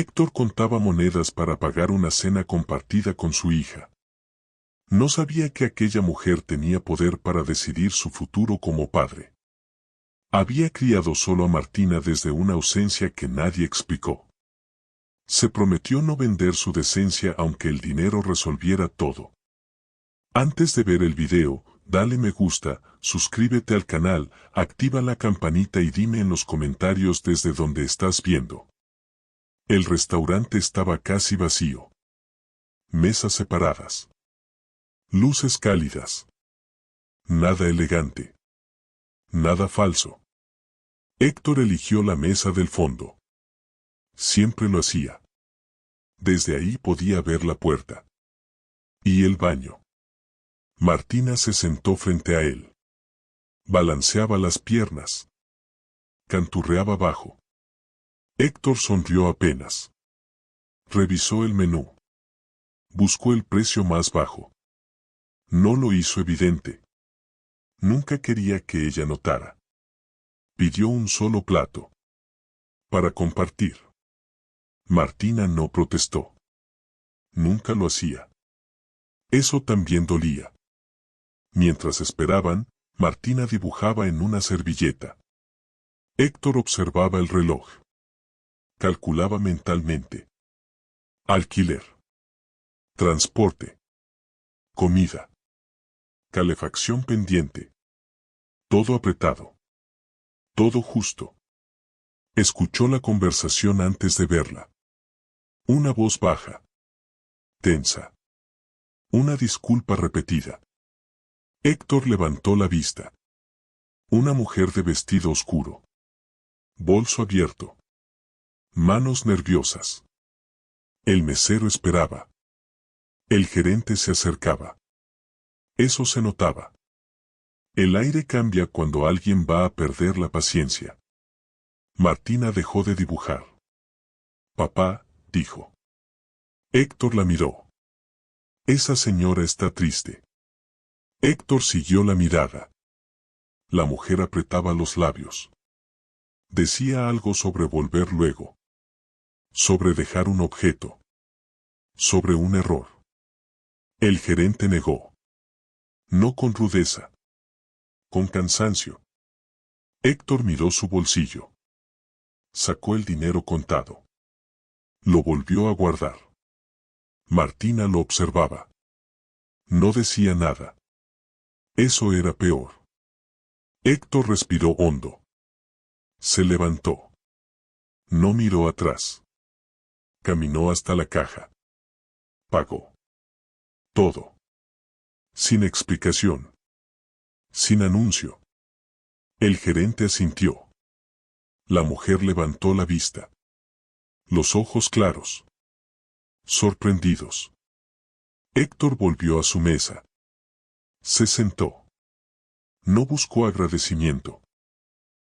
Héctor contaba monedas para pagar una cena compartida con su hija. No sabía que aquella mujer tenía poder para decidir su futuro como padre. Había criado solo a Martina desde una ausencia que nadie explicó. Se prometió no vender su decencia aunque el dinero resolviera todo. Antes de ver el video, dale me gusta, suscríbete al canal, activa la campanita y dime en los comentarios desde donde estás viendo. El restaurante estaba casi vacío. Mesas separadas. Luces cálidas. Nada elegante. Nada falso. Héctor eligió la mesa del fondo. Siempre lo hacía. Desde ahí podía ver la puerta. Y el baño. Martina se sentó frente a él. Balanceaba las piernas. Canturreaba bajo. Héctor sonrió apenas. Revisó el menú. Buscó el precio más bajo. No lo hizo evidente. Nunca quería que ella notara. Pidió un solo plato. Para compartir. Martina no protestó. Nunca lo hacía. Eso también dolía. Mientras esperaban, Martina dibujaba en una servilleta. Héctor observaba el reloj. Calculaba mentalmente. Alquiler. Transporte. Comida. Calefacción pendiente. Todo apretado. Todo justo. Escuchó la conversación antes de verla. Una voz baja. Tensa. Una disculpa repetida. Héctor levantó la vista. Una mujer de vestido oscuro. Bolso abierto. Manos nerviosas. El mesero esperaba. El gerente se acercaba. Eso se notaba. El aire cambia cuando alguien va a perder la paciencia. Martina dejó de dibujar. Papá, dijo. Héctor la miró. Esa señora está triste. Héctor siguió la mirada. La mujer apretaba los labios. Decía algo sobre volver luego. Sobre dejar un objeto. Sobre un error. El gerente negó. No con rudeza. Con cansancio. Héctor miró su bolsillo. Sacó el dinero contado. Lo volvió a guardar. Martina lo observaba. No decía nada. Eso era peor. Héctor respiró hondo. Se levantó. No miró atrás. Caminó hasta la caja. Pagó. Todo. Sin explicación. Sin anuncio. El gerente asintió. La mujer levantó la vista. Los ojos claros. Sorprendidos. Héctor volvió a su mesa. Se sentó. No buscó agradecimiento.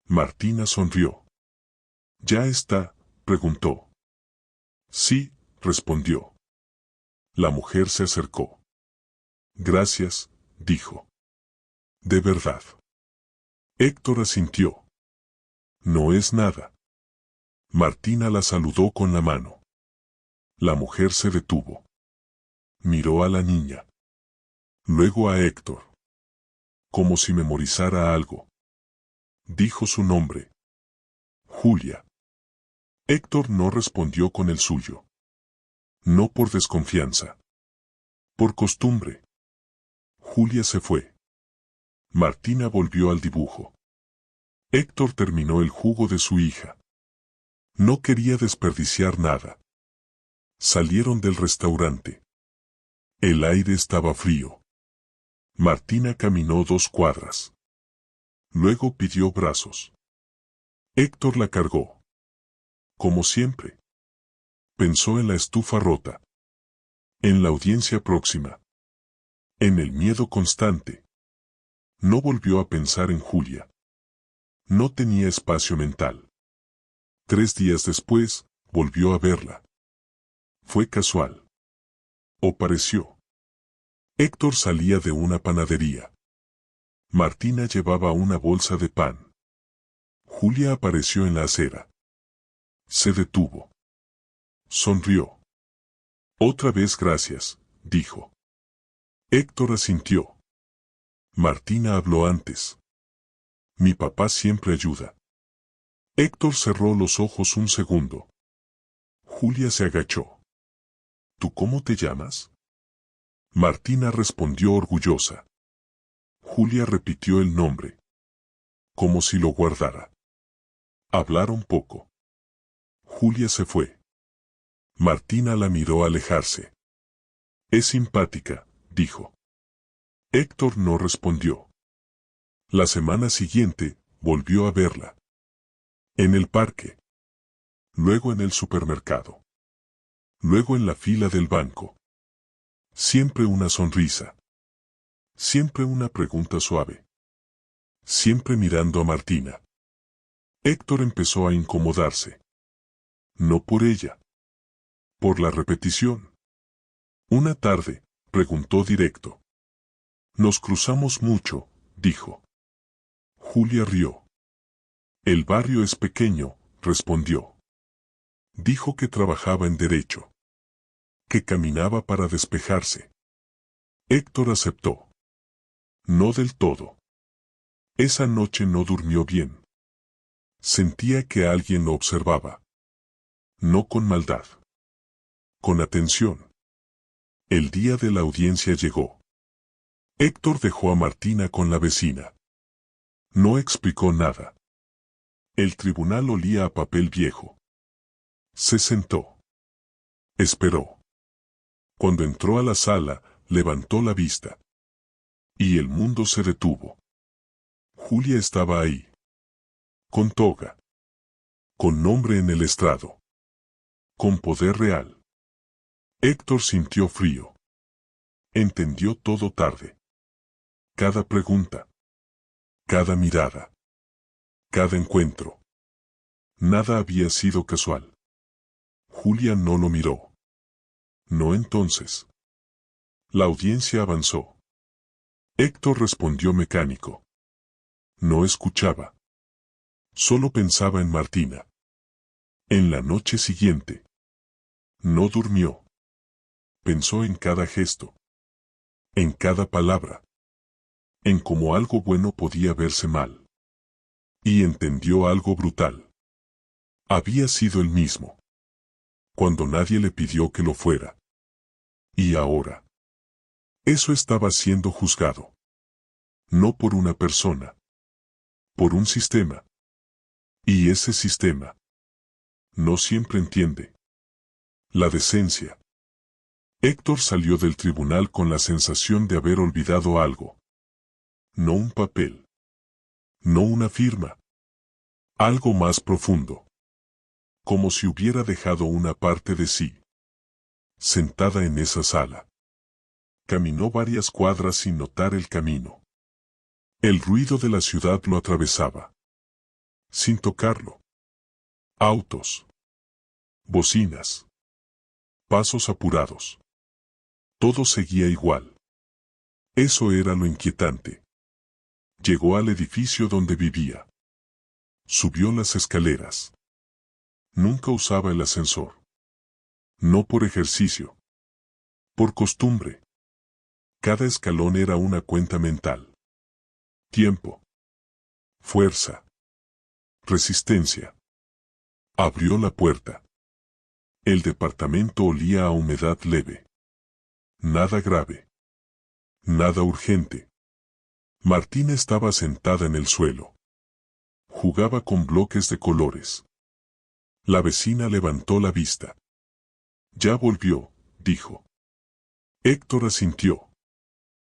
Martina sonrió. ¿Ya está?, preguntó. Sí, respondió. La mujer se acercó. Gracias, dijo. De verdad. Héctor asintió. No es nada. Martina la saludó con la mano. La mujer se detuvo. Miró a la niña. Luego a Héctor. Como si memorizara algo. Dijo su nombre. Julia. Héctor no respondió con el suyo. No por desconfianza. Por costumbre. Julia se fue. Martina volvió al dibujo. Héctor terminó el jugo de su hija. No quería desperdiciar nada. Salieron del restaurante. El aire estaba frío. Martina caminó 2 cuadras. Luego pidió brazos. Héctor la cargó. Como siempre. Pensó en la estufa rota. En la audiencia próxima. En el miedo constante. No volvió a pensar en Julia. No tenía espacio mental. 3 días después, volvió a verla. Fue casual. O pareció. Héctor salía de una panadería. Martina llevaba una bolsa de pan. Julia apareció en la acera. Se detuvo. Sonrió. Otra vez gracias, dijo. Héctor asintió. Martina habló antes. Mi papá siempre ayuda. Héctor cerró los ojos un segundo. Julia se agachó. ¿Tú cómo te llamas? Martina respondió orgullosa. Julia repitió el nombre. Como si lo guardara. Hablaron poco. Julia se fue. Martina la miró alejarse. Es simpática, dijo. Héctor no respondió. La semana siguiente, volvió a verla. En el parque. Luego en el supermercado. Luego en la fila del banco. Siempre una sonrisa. Siempre una pregunta suave. Siempre mirando a Martina. Héctor empezó a incomodarse. No por ella. Por la repetición. Una tarde, preguntó directo. Nos cruzamos mucho, dijo. Julia rió. El barrio es pequeño, respondió. Dijo que trabajaba en derecho. Que caminaba para despejarse. Héctor aceptó. No del todo. Esa noche no durmió bien. Sentía que alguien lo observaba. No con maldad. Con atención. El día de la audiencia llegó. Héctor dejó a Martina con la vecina. No explicó nada. El tribunal olía a papel viejo. Se sentó. Esperó. Cuando entró a la sala, levantó la vista. Y el mundo se detuvo. Julia estaba ahí. Con toga. Con nombre en el estrado. Con poder real. Héctor sintió frío. Entendió todo tarde. Cada pregunta. Cada mirada. Cada encuentro. Nada había sido casual. Julia no lo miró. No entonces. La audiencia avanzó. Héctor respondió mecánico. No escuchaba. Solo pensaba en Martina. En la noche siguiente. No durmió. Pensó en cada gesto. En cada palabra. En cómo algo bueno podía verse mal. Y entendió algo brutal. Había sido el mismo. Cuando nadie le pidió que lo fuera. Y ahora. Eso estaba siendo juzgado. No por una persona. Por un sistema. Y ese sistema. No siempre entiende. La decencia. Héctor salió del tribunal con la sensación de haber olvidado algo. No un papel. No una firma. Algo más profundo. Como si hubiera dejado una parte de sí. Sentada en esa sala. Caminó varias cuadras sin notar el camino. El ruido de la ciudad lo atravesaba. Sin tocarlo. Autos. Bocinas. Pasos apurados. Todo seguía igual. Eso era lo inquietante. Llegó al edificio donde vivía. Subió las escaleras. Nunca usaba el ascensor. No por ejercicio. Por costumbre. Cada escalón era una cuenta mental. Tiempo. Fuerza. Resistencia. Abrió la puerta. El departamento olía a humedad leve. Nada grave. Nada urgente. Martina estaba sentada en el suelo. Jugaba con bloques de colores. La vecina levantó la vista. Ya volvió, dijo. Héctor asintió.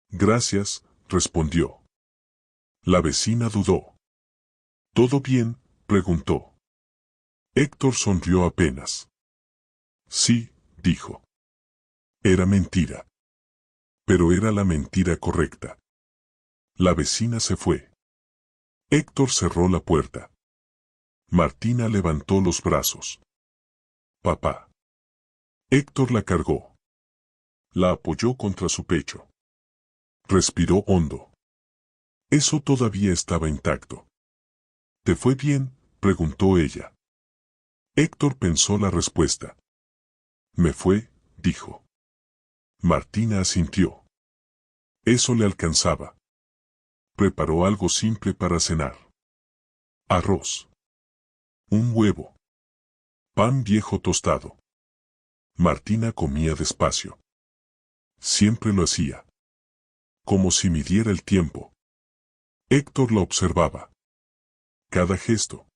Gracias, respondió. La vecina dudó. ¿Todo bien?, preguntó. Héctor sonrió apenas. Sí, dijo. Era mentira. Pero era la mentira correcta. La vecina se fue. Héctor cerró la puerta. Martina levantó los brazos. Papá. Héctor la cargó. La apoyó contra su pecho. Respiró hondo. Eso todavía estaba intacto. ¿Te fue bien?, preguntó ella. Héctor pensó la respuesta. Me fue, dijo. Martina asintió. Eso le alcanzaba. Preparó algo simple para cenar. Arroz. Un huevo. Pan viejo tostado. Martina comía despacio. Siempre lo hacía. Como si midiera el tiempo. Héctor la observaba. Cada gesto.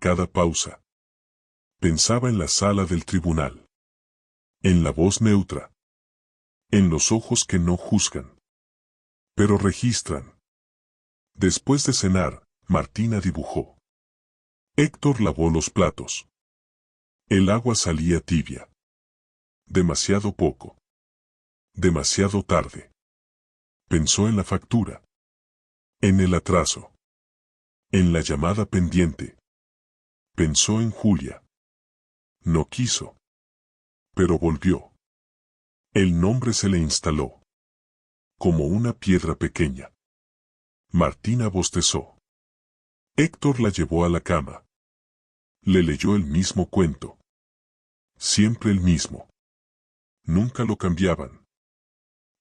Cada pausa. Pensaba en la sala del tribunal. En la voz neutra. En los ojos que no juzgan. Pero registran. Después de cenar, Martina dibujó. Héctor lavó los platos. El agua salía tibia. Demasiado poco. Demasiado tarde. Pensó en la factura. En el atraso. En la llamada pendiente. Pensó en Julia. No quiso. Pero volvió. El nombre se le instaló. Como una piedra pequeña. Martina bostezó. Héctor la llevó a la cama. Le leyó el mismo cuento. Siempre el mismo. Nunca lo cambiaban.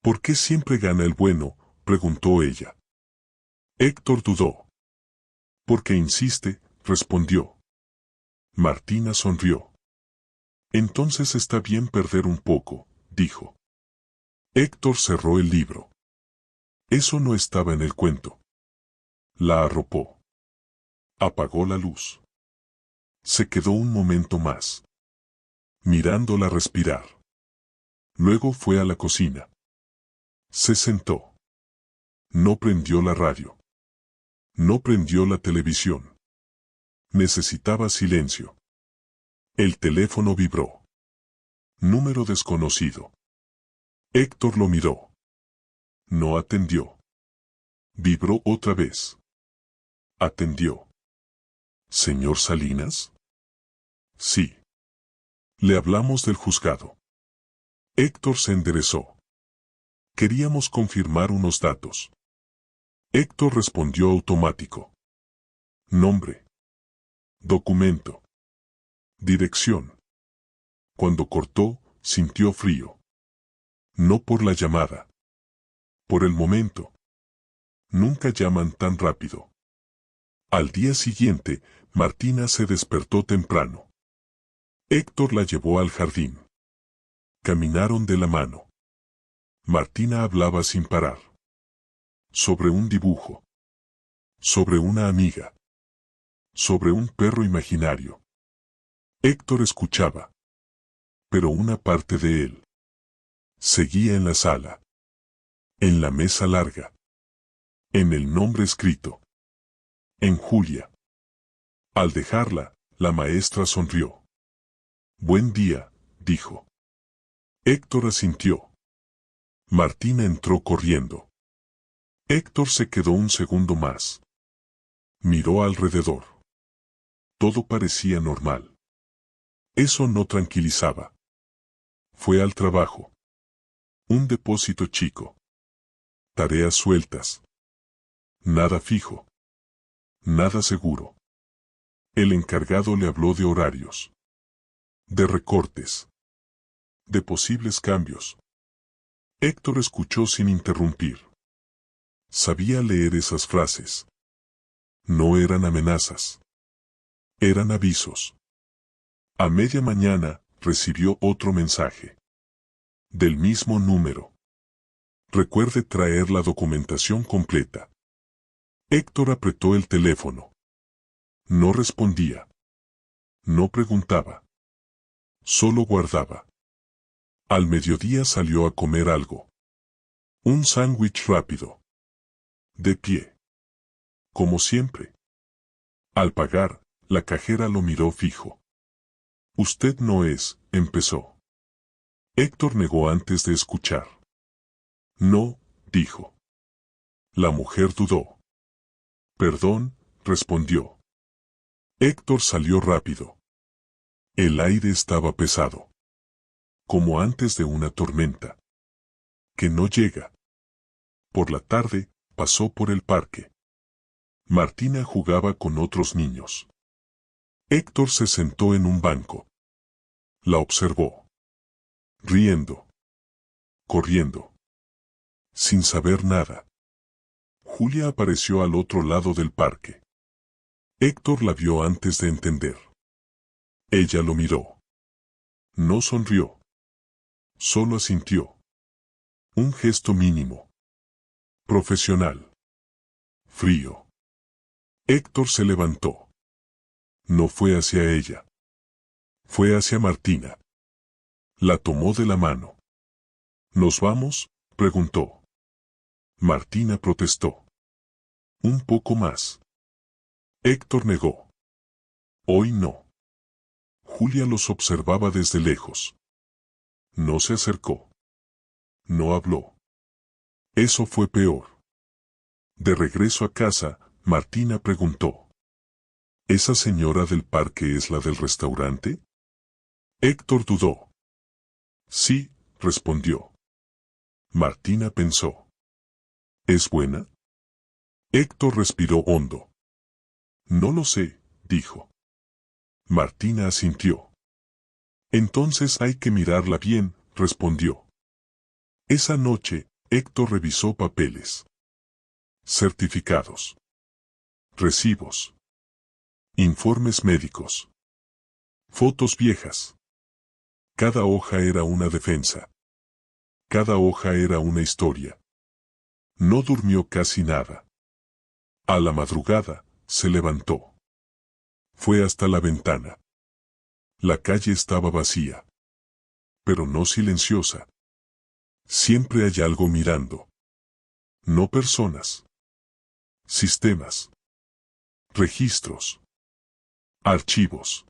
¿Por qué siempre gana el bueno?, preguntó ella. Héctor dudó. Porque insiste, respondió. Martina sonrió. Entonces está bien perder un poco, dijo. Héctor cerró el libro. Eso no estaba en el cuento. La arropó. Apagó la luz. Se quedó un momento más. Mirándola respirar. Luego fue a la cocina. Se sentó. No prendió la radio. No prendió la televisión. Necesitaba silencio. El teléfono vibró. Número desconocido. Héctor lo miró. No atendió. Vibró otra vez. Atendió. ¿Señor Salinas? Sí. Le hablamos del juzgado. Héctor se enderezó. Queríamos confirmar unos datos. Héctor respondió automático. Nombre. Documento. Dirección. Cuando cortó, sintió frío. No por la llamada. Por el momento. Nunca llaman tan rápido. Al día siguiente, Martina se despertó temprano. Héctor la llevó al jardín. Caminaron de la mano. Martina hablaba sin parar. Sobre un dibujo. Sobre una amiga. Sobre un perro imaginario. Héctor escuchaba. Pero una parte de él seguía en la sala. En la mesa larga. En el nombre escrito. En Julia. Al dejarla, la maestra sonrió. Buen día, dijo. Héctor asintió. Martina entró corriendo. Héctor se quedó un segundo más. Miró alrededor. Todo parecía normal. Eso no tranquilizaba. Fue al trabajo. Un depósito chico. Tareas sueltas. Nada fijo. Nada seguro. El encargado le habló de horarios. De recortes. De posibles cambios. Héctor escuchó sin interrumpir. Sabía leer esas frases. No eran amenazas. Eran avisos. A media mañana, recibió otro mensaje. Del mismo número. Recuerde traer la documentación completa. Héctor apretó el teléfono. No respondía. No preguntaba. Solo guardaba. Al mediodía salió a comer algo. Un sándwich rápido. De pie. Como siempre. Al pagar, la cajera lo miró fijo. Usted no es, empezó. Héctor negó antes de escuchar. No, dijo. La mujer dudó. Perdón, respondió. Héctor salió rápido. El aire estaba pesado. Como antes de una tormenta. Que no llega. Por la tarde, pasó por el parque. Martina jugaba con otros niños. Héctor se sentó en un banco. La observó. riendo, corriendo, sin saber nada. Julia apareció al otro lado del parque. Héctor la vio antes de entender. Ella lo miró. No sonrió. Solo asintió. Un gesto mínimo. Profesional. Frío. Héctor se levantó. No fue hacia ella. Fue hacia Martina. La tomó de la mano. ¿Nos vamos?, preguntó. Martina protestó. Un poco más. Héctor negó. Hoy no. Julia los observaba desde lejos. No se acercó. No habló. Eso fue peor. De regreso a casa, Martina preguntó. ¿Esa señora del parque es la del restaurante? Héctor dudó. Sí, respondió. Martina pensó. ¿Es buena? Héctor respiró hondo. No lo sé, dijo. Martina asintió. Entonces hay que mirarla bien, respondió. Esa noche, Héctor revisó papeles. Certificados. Recibos. Informes médicos. Fotos viejas. Cada hoja era una defensa. Cada hoja era una historia. No durmió casi nada. A la madrugada, se levantó. Fue hasta la ventana. La calle estaba vacía. Pero no silenciosa. Siempre hay algo mirando. No personas. Sistemas. Registros. Archivos.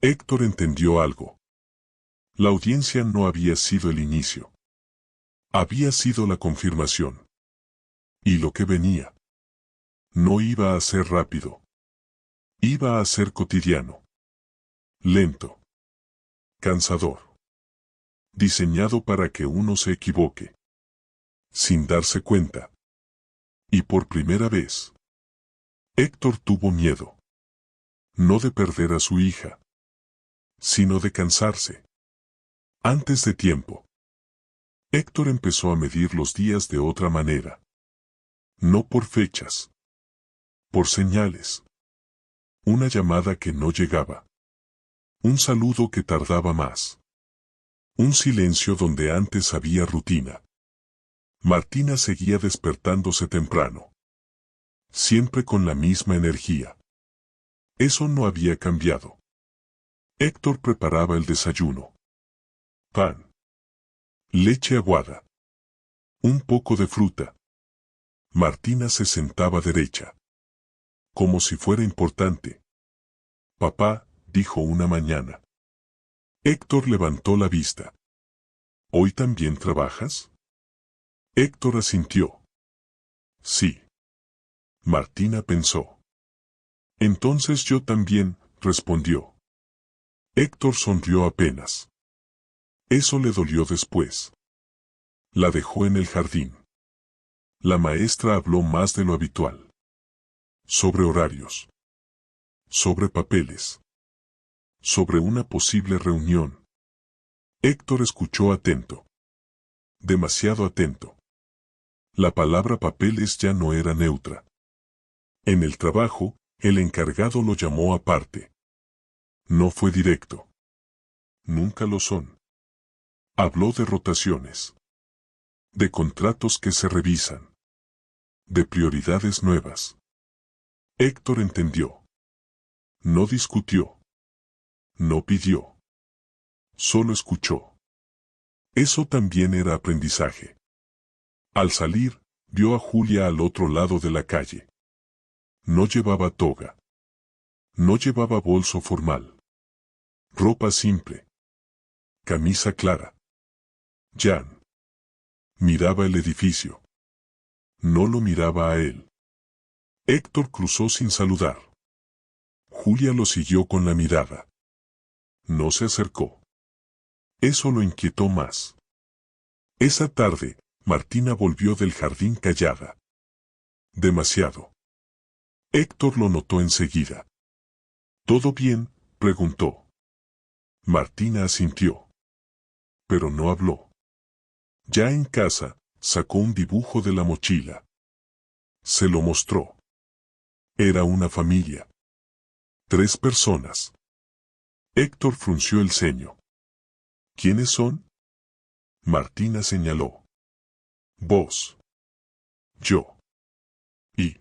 Héctor entendió algo. La audiencia no había sido el inicio. Había sido la confirmación. Y lo que venía. No iba a ser rápido. Iba a ser cotidiano. Lento. Cansador. Diseñado para que uno se equivoque. Sin darse cuenta. Y por primera vez. Héctor tuvo miedo. No de perder a su hija. Sino de cansarse. Antes de tiempo. Héctor empezó a medir los días de otra manera. No por fechas. Por señales. Una llamada que no llegaba. Un saludo que tardaba más. Un silencio donde antes había rutina. Martina seguía despertándose temprano. Siempre con la misma energía. Eso no había cambiado. Héctor preparaba el desayuno. Pan. Leche aguada. Un poco de fruta. Martina se sentaba derecha. Como si fuera importante. Papá, dijo una mañana. Héctor levantó la vista. ¿Hoy también trabajas? Héctor asintió. Sí. Martina pensó. Entonces yo también, respondió. Héctor sonrió apenas. Eso le dolió después. La dejó en el jardín. La maestra habló más de lo habitual. Sobre horarios. Sobre papeles. Sobre una posible reunión. Héctor escuchó atento. Demasiado atento. La palabra papeles ya no era neutra. En el trabajo, el encargado lo llamó aparte. No fue directo. Nunca lo son. Habló de rotaciones. De contratos que se revisan. De prioridades nuevas. Héctor entendió. No discutió. No pidió. Solo escuchó. Eso también era aprendizaje. Al salir, vio a Julia al otro lado de la calle. No llevaba toga. No llevaba bolso formal. Ropa simple. Camisa clara. Jan. Miraba el edificio. No lo miraba a él. Héctor cruzó sin saludar. Julia lo siguió con la mirada. No se acercó. Eso lo inquietó más. Esa tarde, Martina volvió del jardín callada. Demasiado. Héctor lo notó enseguida. ¿Todo bien?, preguntó. Martina asintió. pero no habló. Ya en casa, sacó un dibujo de la mochila. Se lo mostró. Era una familia. 3 personas. Héctor frunció el ceño. ¿Quiénes son? Martina señaló. Vos. Yo. Y.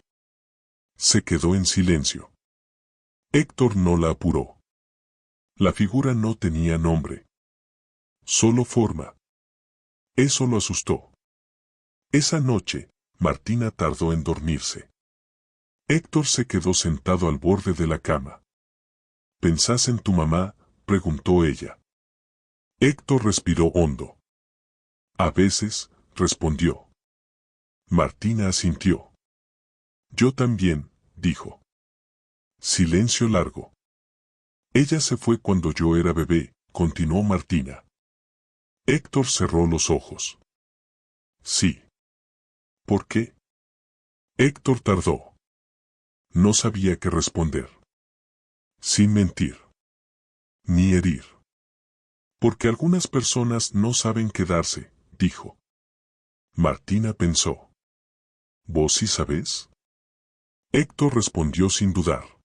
Se quedó en silencio. Héctor no la apuró. La figura no tenía nombre. Solo forma. Eso lo asustó. Esa noche, Martina tardó en dormirse. Héctor se quedó sentado al borde de la cama. ¿Pensás en tu mamá?, preguntó ella. Héctor respiró hondo. A veces, respondió. Martina asintió. Yo también, dijo. Silencio largo. Ella se fue cuando yo era bebé, continuó Martina. Héctor cerró los ojos. Sí. ¿Por qué? Héctor tardó. No sabía qué responder. Sin mentir. Ni herir. Porque algunas personas no saben quedarse, dijo. Martina pensó. ¿Vos sí sabés? Héctor respondió sin dudar.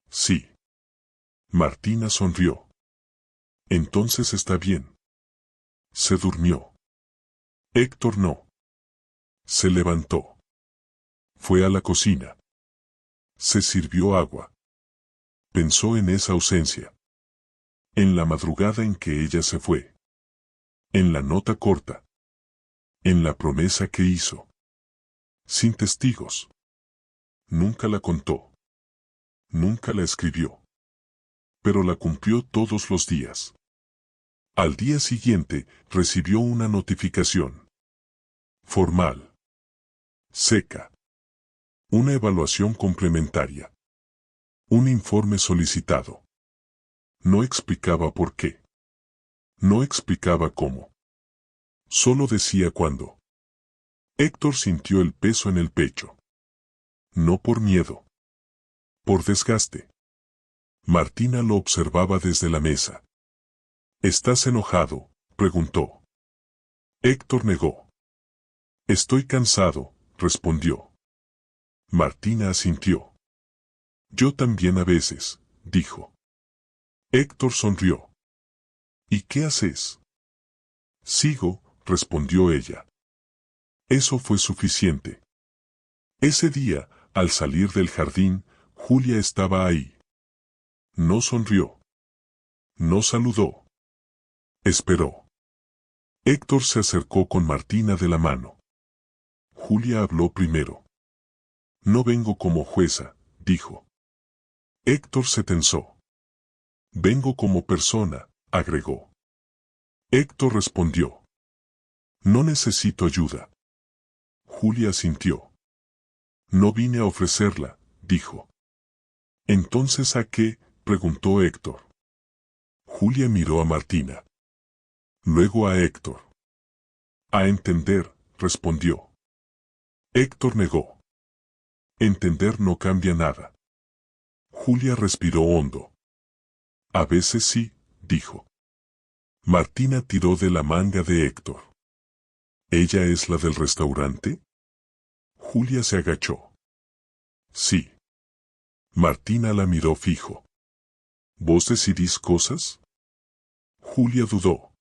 Sí. Martina sonrió. Entonces está bien. Se durmió. Héctor no. Se levantó. Fue a la cocina. Se sirvió agua. Pensó en esa ausencia. En la madrugada en que ella se fue. En la nota corta. En la promesa que hizo. Sin testigos. Nunca la contó. Nunca la escribió. Pero la cumplió todos los días. Al día siguiente, recibió una notificación. Formal. Seca. Una evaluación complementaria. Un informe solicitado. No explicaba por qué. No explicaba cómo. Solo decía cuándo. Héctor sintió el peso en el pecho. No por miedo. Por desgaste. Martina lo observaba desde la mesa. ¿Estás enojado?, preguntó. Héctor negó. Estoy cansado, respondió. Martina asintió. Yo también a veces, dijo. Héctor sonrió. ¿Y qué haces? Sigo, respondió ella. Eso fue suficiente. Ese día, al salir del jardín, Julia estaba ahí. No sonrió. No saludó. Esperó. Héctor se acercó con Martina de la mano. Julia habló primero. No vengo como jueza, dijo. Héctor se tensó. Vengo como persona, agregó. Héctor respondió. No necesito ayuda. Julia asintió. No vine a ofrecerla, dijo. ¿Entonces a qué?, preguntó Héctor. Julia miró a Martina. Luego a Héctor. A entender, respondió. Héctor negó. Entender no cambia nada. Julia respiró hondo. A veces sí, dijo. Martina tiró de la manga de Héctor. ¿Ella es la del restaurante? Julia se agachó. Sí. Martina la miró fijo. ¿Vos decidís cosas? Julia dudó.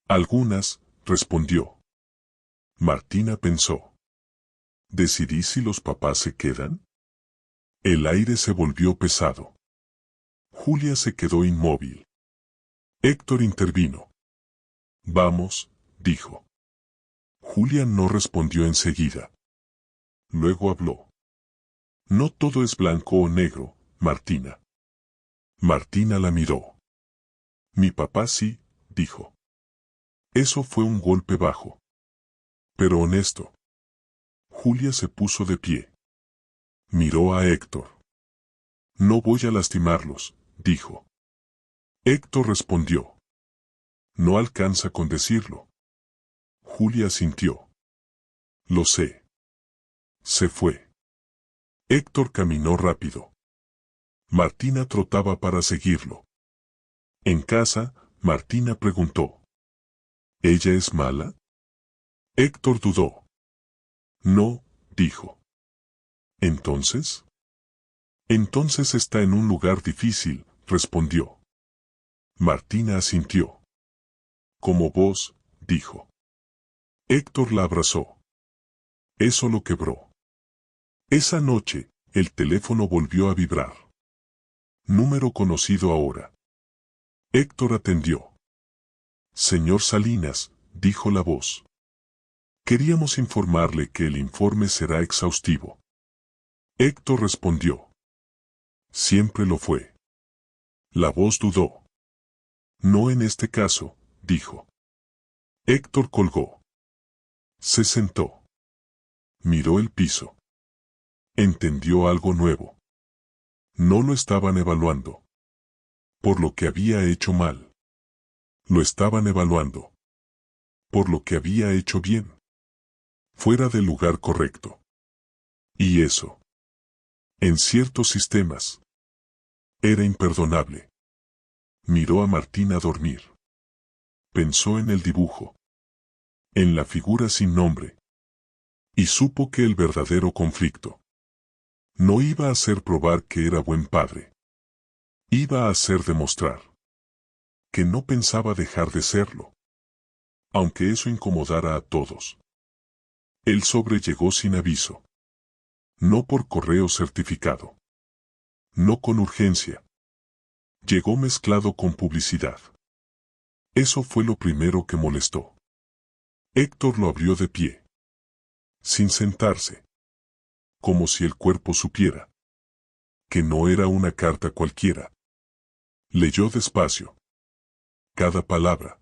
Algunas, respondió. Martina pensó. ¿Decidís si los papás se quedan? El aire se volvió pesado. Julia se quedó inmóvil. Héctor intervino. Vamos, dijo. Julia no respondió enseguida. Luego habló. No todo es blanco o negro, Martina. Martina la miró. Mi papá sí, dijo. Eso fue un golpe bajo. Pero honesto. Julia se puso de pie. Miró a Héctor. No voy a lastimarlos, dijo. Héctor respondió. No alcanza con decirlo. Julia asintió. Lo sé. Se fue. Héctor caminó rápido. Martina trotaba para seguirlo. En casa, Martina preguntó. ¿Ella es mala? Héctor dudó. No, dijo. ¿Entonces? Entonces está en un lugar difícil, respondió. Martina asintió. Como vos, dijo. Héctor la abrazó. Eso lo quebró. Esa noche, el teléfono volvió a vibrar. Número conocido ahora. Héctor atendió. Señor Salinas, dijo la voz. Queríamos informarle que el informe será exhaustivo. Héctor respondió. Siempre lo fue. La voz dudó. No en este caso, dijo. Héctor colgó. Se sentó. Miró el piso. Entendió algo nuevo. No lo estaban evaluando. Por lo que había hecho mal. Lo estaban evaluando. Por lo que había hecho bien. Fuera del lugar correcto. Y eso. En ciertos sistemas. Era imperdonable. Miró a Martina dormir. Pensó en el dibujo. En la figura sin nombre. Y supo que el verdadero conflicto no iba a ser probar que era buen padre. Iba a ser demostrar que no pensaba dejar de serlo. Aunque eso incomodara a todos. El sobre llegó sin aviso. No por correo certificado. No con urgencia. Llegó mezclado con publicidad. Eso fue lo primero que molestó. Héctor lo abrió de pie. Sin sentarse. Como si el cuerpo supiera. Que no era una carta cualquiera. Leyó despacio. Cada palabra.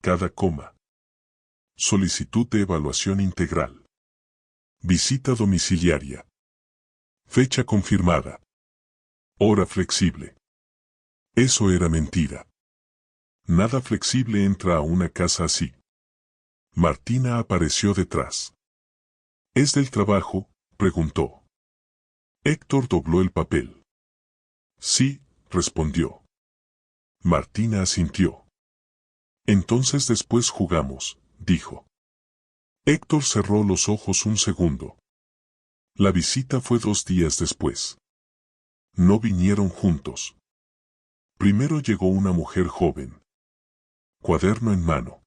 Cada coma. Solicitud de evaluación integral. Visita domiciliaria. Fecha confirmada. Hora flexible. Eso era mentira. Nada flexible entra a una casa así. Martina apareció detrás. ¿Es del trabajo?, preguntó. Héctor dobló el papel. Sí, respondió. Martina asintió. Entonces después jugamos, dijo. Héctor cerró los ojos un segundo. La visita fue 2 días después. No vinieron juntos. Primero llegó una mujer joven. Cuaderno en mano.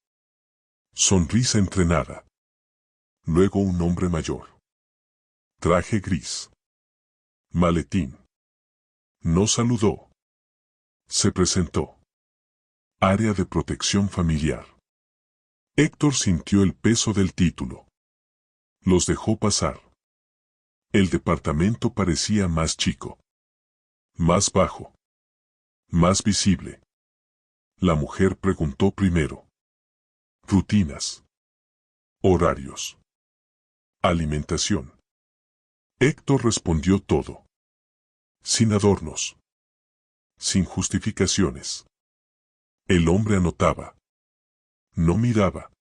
Sonrisa entrenada. Luego un hombre mayor. Traje gris. Maletín. No saludó. Se presentó. Área de protección familiar. Héctor sintió el peso del título. Los dejó pasar. El departamento parecía más chico. Más bajo. Más visible. La mujer preguntó primero. Rutinas. Horarios. Alimentación. Héctor respondió todo. Sin adornos. Sin justificaciones. El hombre anotaba. No miraba.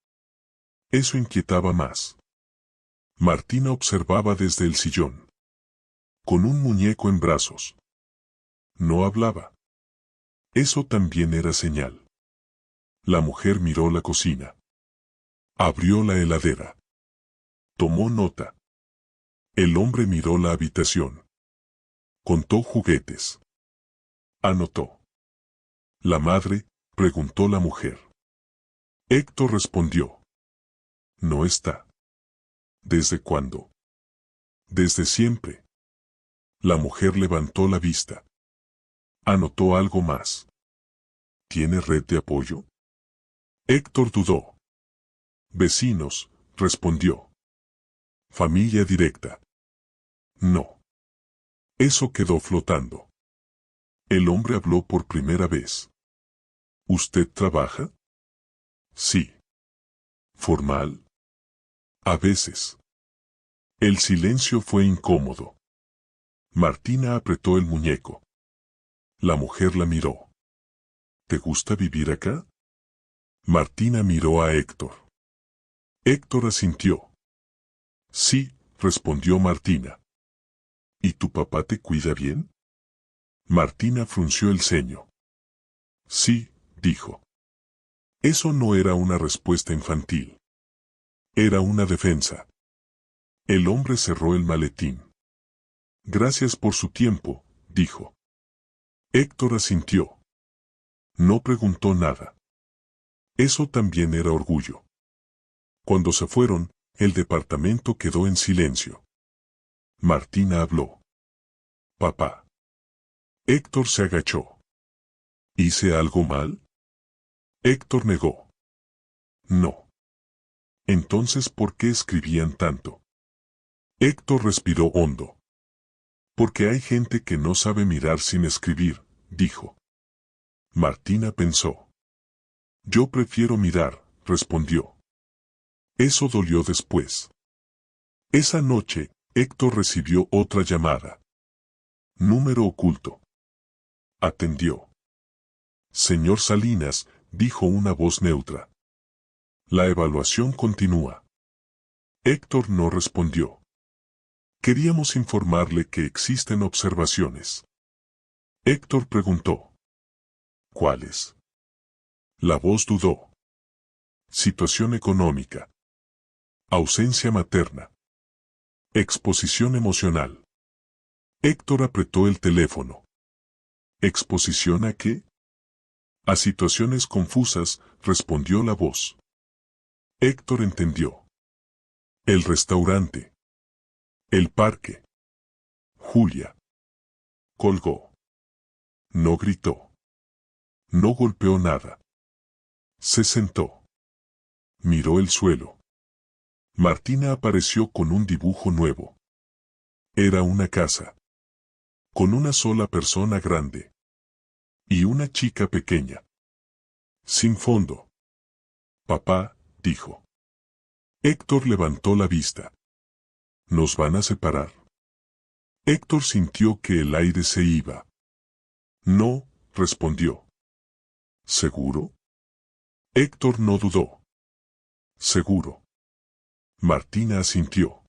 Eso inquietaba más. Martina observaba desde el sillón. Con un muñeco en brazos. No hablaba. Eso también era señal. La mujer miró la cocina. Abrió la heladera. Tomó nota. El hombre miró la habitación. Contó juguetes. Anotó. La madre, preguntó la mujer. Héctor respondió. No está. ¿Desde cuándo? Desde siempre. La mujer levantó la vista. Anotó algo más. ¿Tiene red de apoyo? Héctor dudó. Vecinos, respondió. Familia directa. No. Eso quedó flotando. El hombre habló por primera vez. ¿Usted trabaja? Sí. ¿Formal? A veces. El silencio fue incómodo. Martina apretó el muñeco. La mujer la miró. ¿Te gusta vivir acá? Martina miró a Héctor. Héctor asintió. Sí, respondió Martina. ¿Y tu papá te cuida bien? Martina frunció el ceño. Sí, dijo. Eso no era una respuesta infantil. Era una defensa. El hombre cerró el maletín. Gracias por su tiempo, dijo. Héctor asintió. No preguntó nada. Eso también era orgullo. Cuando se fueron, el departamento quedó en silencio. Martina habló. Papá. Héctor se agachó. ¿Hice algo mal? Héctor negó. No. Entonces, ¿por qué escribían tanto? Héctor respiró hondo. Porque hay gente que no sabe mirar sin escribir, dijo. Martina pensó. Yo prefiero mirar, respondió. Eso dolió después. Esa noche, Héctor recibió otra llamada. Número oculto. Atendió. Señor Salinas, dijo una voz neutra. La evaluación continúa. Héctor no respondió. Queríamos informarle que existen observaciones. Héctor preguntó. ¿Cuáles? La voz dudó. Situación económica. Ausencia materna. Exposición emocional. Héctor apretó el teléfono. ¿Exposición a qué? A situaciones confusas, respondió la voz. Héctor entendió. El restaurante. El parque. Julia. Colgó. No gritó. No golpeó nada. Se sentó. Miró el suelo. Martina apareció con un dibujo nuevo. Era una casa. Con una sola persona grande. Y una chica pequeña. Sin fondo. Papá, dijo. Héctor levantó la vista. ¿Nos van a separar? Héctor sintió que el aire se iba. No, respondió. ¿Seguro? Héctor no dudó. Seguro. Martina asintió.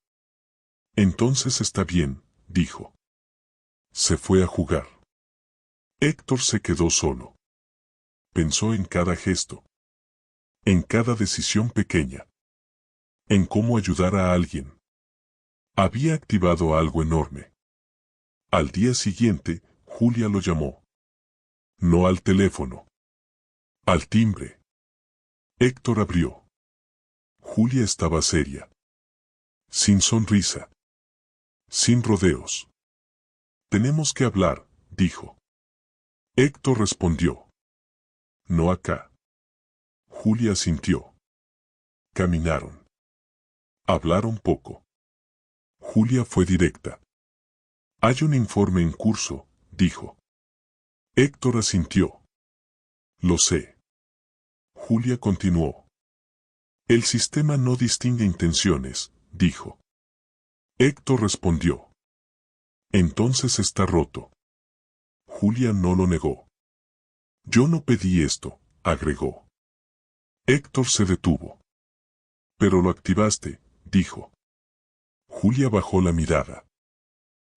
Entonces está bien, dijo. Se fue a jugar. Héctor se quedó solo. Pensó en cada gesto. En cada decisión pequeña. En cómo ayudar a alguien. Había activado algo enorme. Al día siguiente, Julia lo llamó. No al teléfono. Al timbre. Héctor abrió. Julia estaba seria. Sin sonrisa. Sin rodeos. Tenemos que hablar, dijo. Héctor respondió. No acá. Julia asintió. Caminaron. Hablaron poco. Julia fue directa. Hay un informe en curso, dijo. Héctor asintió. Lo sé. Julia continuó. El sistema no distingue intenciones, dijo. Héctor respondió. Entonces está roto. Julia no lo negó. Yo no pedí esto, agregó. Héctor se detuvo. Pero lo activaste, dijo. Julia bajó la mirada.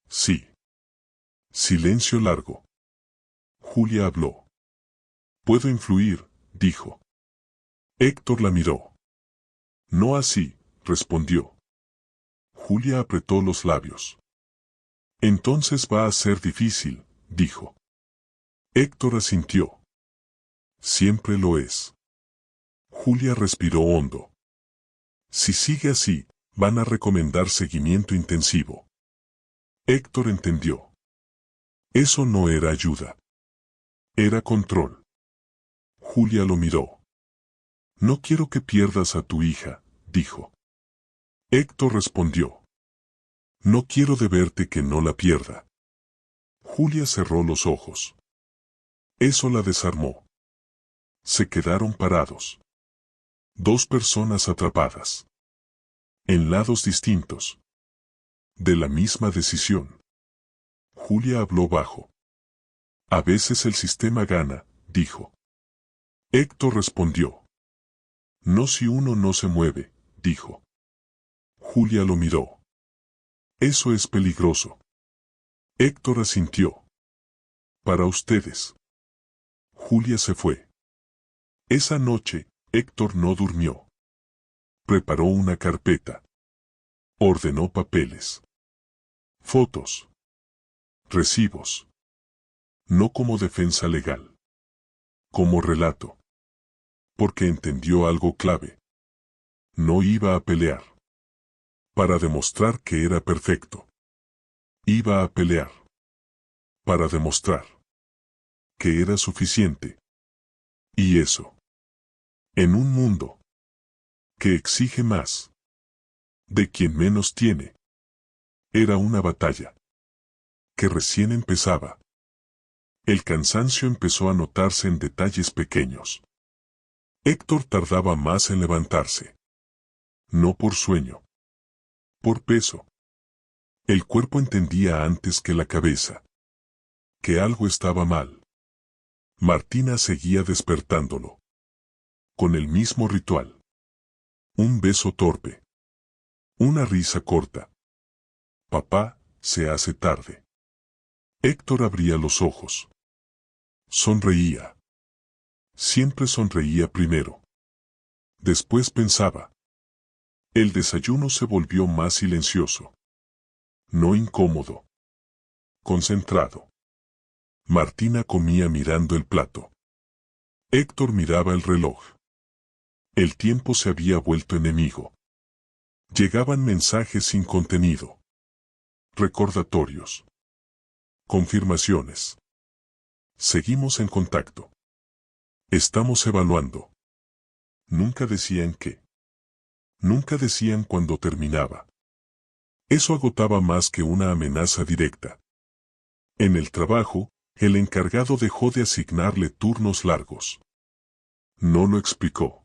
Sí. Silencio largo. Julia habló. Puedo influir, dijo. Héctor la miró. No así, respondió. Julia apretó los labios. Entonces va a ser difícil, dijo. Héctor asintió. Siempre lo es. Julia respiró hondo. Si sigue así, van a recomendar seguimiento intensivo. Héctor entendió. Eso no era ayuda. Era control. Julia lo miró. No quiero que pierdas a tu hija, dijo. Héctor respondió. No quiero deberte que no la pierda. Julia cerró los ojos. Eso la desarmó. Se quedaron parados. Dos personas atrapadas. En lados distintos. De la misma decisión. Julia habló bajo. A veces el sistema gana, dijo. Héctor respondió. No si uno no se mueve, dijo. Julia lo miró. Eso es peligroso. Héctor asintió. Para ustedes. Julia se fue. Esa noche, Héctor no durmió. Preparó una carpeta. Ordenó papeles. Fotos. Recibos. No como defensa legal. Como relato. Porque entendió algo clave. No iba a pelear. Para demostrar que era perfecto. Iba a pelear. Para demostrar que era suficiente. Y eso. En un mundo que exige más de quien menos tiene. Era una batalla que recién empezaba. El cansancio empezó a notarse en detalles pequeños. Héctor tardaba más en levantarse. No por sueño. Por peso. El cuerpo entendía antes que la cabeza que algo estaba mal. Martina seguía despertándolo. Con el mismo ritual. Un beso torpe. Una risa corta. Papá, se hace tarde. Héctor abría los ojos. Sonreía. Siempre sonreía primero. Después pensaba. El desayuno se volvió más silencioso. No incómodo. Concentrado. Martina comía mirando el plato. Héctor miraba el reloj. El tiempo se había vuelto enemigo. Llegaban mensajes sin contenido. Recordatorios. Confirmaciones. Seguimos en contacto. Estamos evaluando. Nunca decían qué. Nunca decían cuándo terminaba. Eso agotaba más que una amenaza directa. En el trabajo, el encargado dejó de asignarle turnos largos. No lo explicó.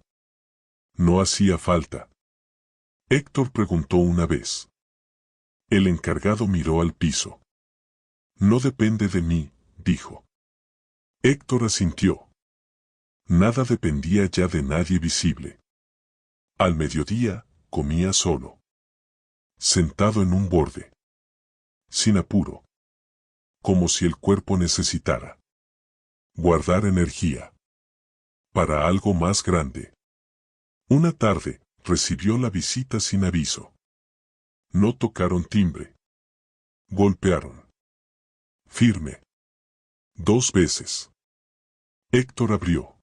No hacía falta. Héctor preguntó una vez. El encargado miró al piso. No depende de mí, dijo. Héctor asintió. Nada dependía ya de nadie visible. Al mediodía, comía solo. Sentado en un borde. Sin apuro. Como si el cuerpo necesitara guardar energía para algo más grande. Una tarde, recibió la visita sin aviso. No tocaron timbre. Golpearon. Firme. 2 veces. Héctor abrió.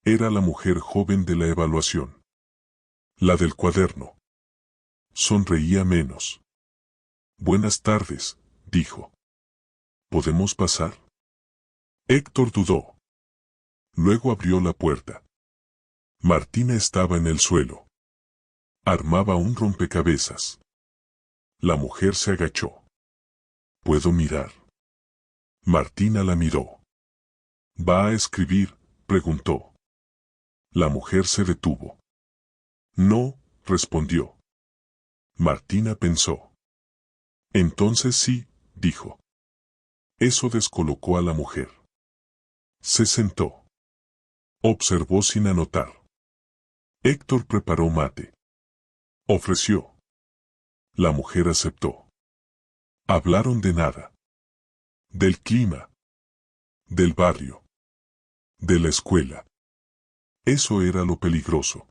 Era la mujer joven de la evaluación. La del cuaderno. Sonreía menos. Buenas tardes, dijo. ¿Podemos pasar? Héctor dudó. Luego abrió la puerta. Martina estaba en el suelo. Armaba un rompecabezas. La mujer se agachó. ¿Puedo mirar? Martina la miró. ¿Va a escribir?, preguntó. La mujer se detuvo. No, respondió. Martina pensó. Entonces sí, dijo. Eso descolocó a la mujer. Se sentó. Observó sin anotar. Héctor preparó mate. Ofreció. La mujer aceptó. Hablaron de nada. Del clima. Del barrio. De la escuela. Eso era lo peligroso.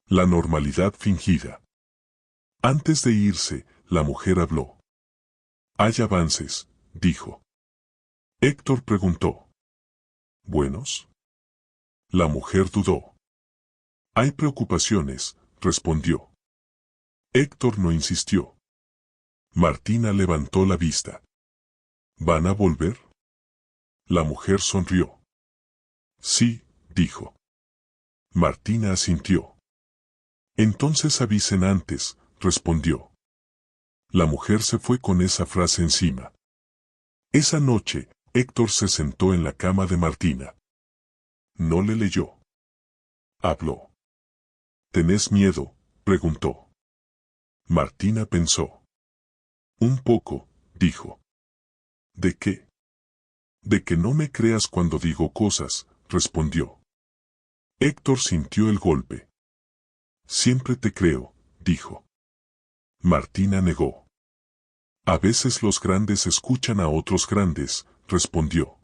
La normalidad fingida. Antes de irse, la mujer habló. Hay avances, dijo. Héctor preguntó. ¿Buenos? La mujer dudó. Hay preocupaciones, respondió. Héctor no insistió. Martina levantó la vista. ¿Van a volver? La mujer sonrió. Sí, dijo. Martina asintió. Entonces avisen antes, respondió. La mujer se fue con esa frase encima. Esa noche, Héctor se sentó en la cama de Martina. No le leyó. Habló. ¿Tenés miedo?, preguntó. Martina pensó. Un poco, dijo. ¿De qué? De que no me creas cuando digo cosas, respondió. Héctor sintió el golpe. Siempre te creo, dijo. Martina negó. A veces los grandes escuchan a otros grandes, respondió.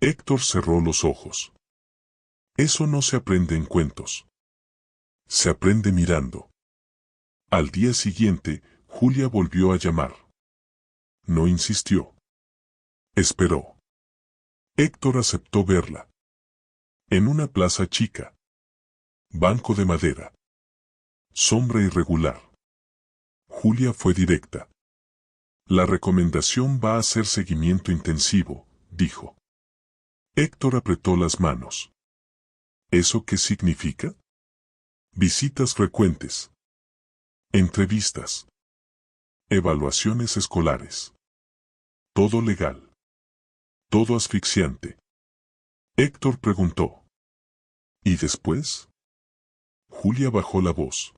Héctor cerró los ojos. Eso no se aprende en cuentos. Se aprende mirando. Al día siguiente, Julia volvió a llamar. No insistió. Esperó. Héctor aceptó verla. En una plaza chica. Banco de madera. Sombra irregular. Julia fue directa. La recomendación va a ser seguimiento intensivo, dijo. Héctor apretó las manos. ¿Eso qué significa? Visitas frecuentes. Entrevistas. Evaluaciones escolares. Todo legal. Todo asfixiante. Héctor preguntó. ¿Y después? Julia bajó la voz.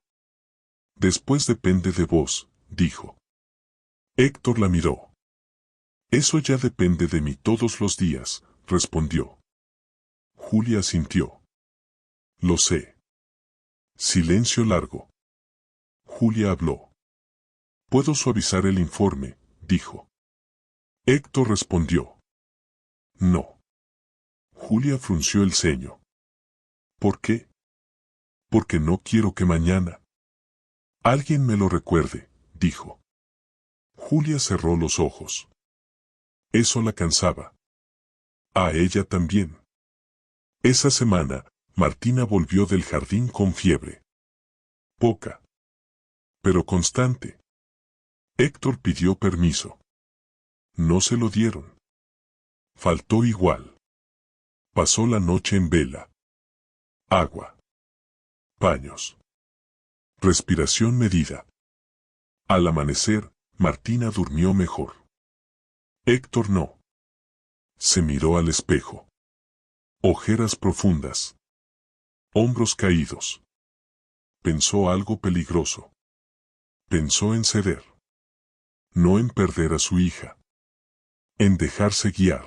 Después depende de vos, dijo. Héctor la miró. Eso ya depende de mí todos los días, respondió. Julia asintió. Lo sé. Silencio largo. Julia habló. Puedo suavizar el informe, dijo. Héctor respondió. No. Julia frunció el ceño. ¿Por qué? Porque no quiero que mañana alguien me lo recuerde, dijo. Julia cerró los ojos. Eso la cansaba. A ella también. Esa semana, Martina volvió del jardín con fiebre. Poca. Pero constante. Héctor pidió permiso. No se lo dieron. Faltó igual. Pasó la noche en vela. Agua. Paños. Respiración medida. Al amanecer, Martina durmió mejor. Héctor no. Se miró al espejo. Ojeras profundas. Hombros caídos. Pensó algo peligroso. Pensó en ceder. No en perder a su hija. En dejarse guiar.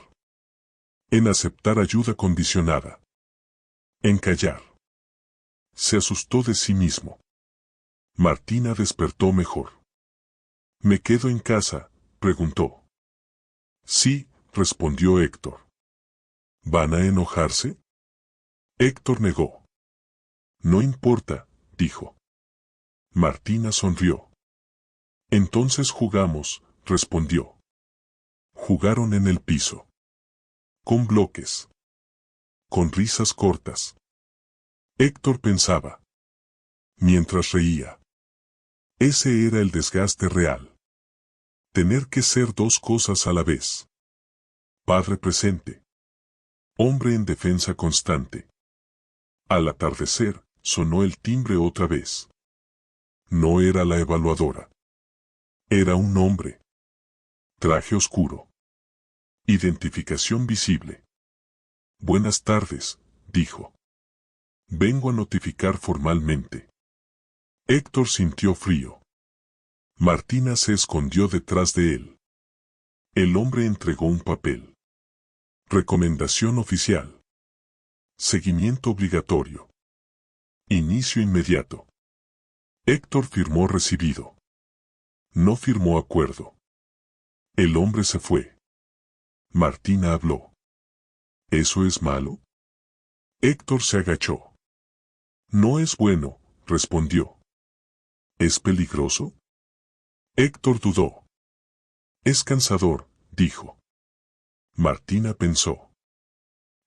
En aceptar ayuda condicionada. En callar. Se asustó de sí mismo. Martina despertó mejor. ¿Me quedo en casa?, preguntó. Sí, respondió Héctor. ¿Van a enojarse? Héctor negó. No importa, dijo. Martina sonrió. Entonces jugamos, respondió. Jugaron en el piso. Con bloques. Con risas cortas. Héctor pensaba. Mientras reía. Ese era el desgaste real. Tener que ser dos cosas a la vez. Padre presente. Hombre en defensa constante. Al atardecer, sonó el timbre otra vez. No era la evaluadora. Era un hombre. Traje oscuro. Identificación visible. Buenas tardes, dijo. Vengo a notificar formalmente. Héctor sintió frío. Martina se escondió detrás de él. El hombre entregó un papel. Recomendación oficial. Seguimiento obligatorio. Inicio inmediato. Héctor firmó recibido. No firmó acuerdo. El hombre se fue. Martina habló. ¿Eso es malo? Héctor se agachó. No es bueno, respondió. ¿Es peligroso? Héctor dudó. Es cansador, dijo. Martina pensó.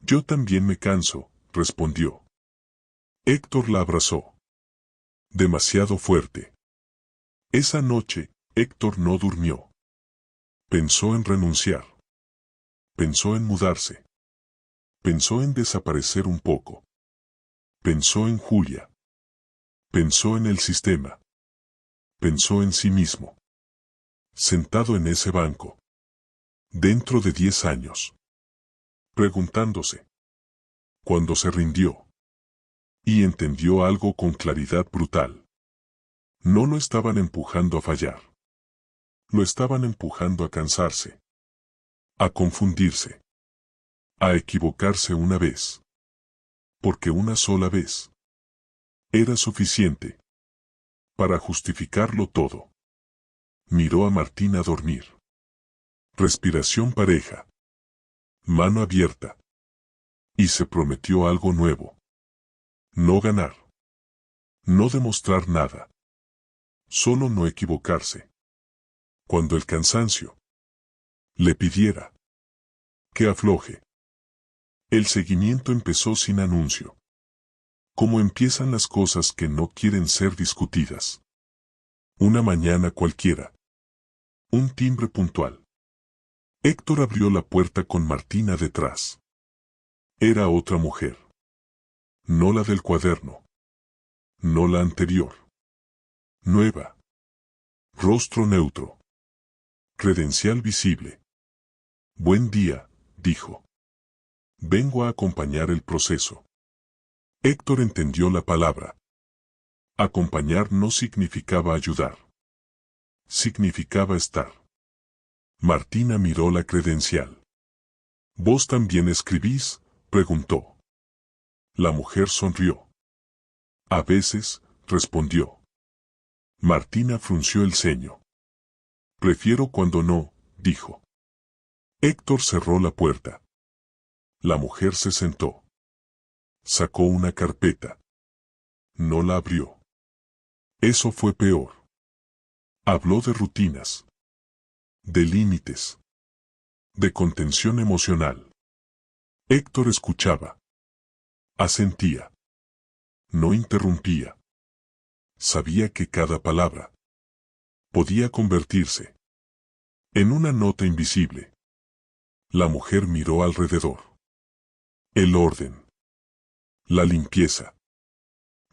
Yo también me canso, respondió. Héctor la abrazó. Demasiado fuerte. Esa noche, Héctor no durmió. Pensó en renunciar. Pensó en mudarse. Pensó en desaparecer un poco. Pensó en Julia. Pensó en el sistema. Pensó en sí mismo. Sentado en ese banco. Dentro de 10 años. Preguntándose. Cuando se rindió. Y entendió algo con claridad brutal. No lo estaban empujando a fallar. Lo estaban empujando a cansarse. A confundirse. A equivocarse una vez. Porque una sola vez. Era suficiente. Para justificarlo todo. Miró a Martina dormir. Respiración pareja. Mano abierta. Y se prometió algo nuevo. No ganar. No demostrar nada. Solo no equivocarse. Cuando el cansancio le pidiera que afloje. El seguimiento empezó sin anuncio. Como empiezan las cosas que no quieren ser discutidas. Una mañana cualquiera. Un timbre puntual. Héctor abrió la puerta con Martina detrás. Era otra mujer. No la del cuaderno. No la anterior. Nueva. Rostro neutro. Credencial visible. Buen día, dijo. Vengo a acompañar el proceso. Héctor entendió la palabra. Acompañar no significaba ayudar. Significaba estar. Martina miró la credencial. ¿Vos también escribís?, preguntó. La mujer sonrió. A veces, respondió. Martina frunció el ceño. Prefiero cuando no, dijo. Héctor cerró la puerta. La mujer se sentó. Sacó una carpeta. No la abrió. Eso fue peor. Habló de rutinas. De límites. De contención emocional. Héctor escuchaba. Asentía. No interrumpía. Sabía que cada palabra podía convertirse en una nota invisible. La mujer miró alrededor. El orden. La limpieza.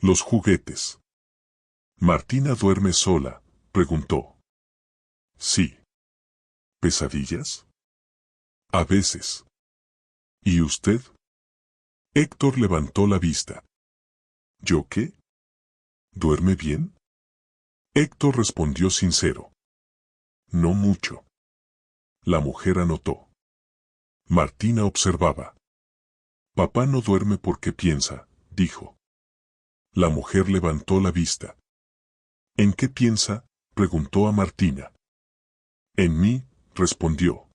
Los juguetes. ¿Martina duerme sola?, preguntó. Sí. ¿Pesadillas? A veces. ¿Y usted? Héctor levantó la vista. ¿Yo qué? ¿Duerme bien? Héctor respondió sincero. No mucho. La mujer anotó. Martina observaba. Papá no duerme porque piensa, dijo. La mujer levantó la vista. ¿En qué piensa?, preguntó a Martina. En mí, respondió.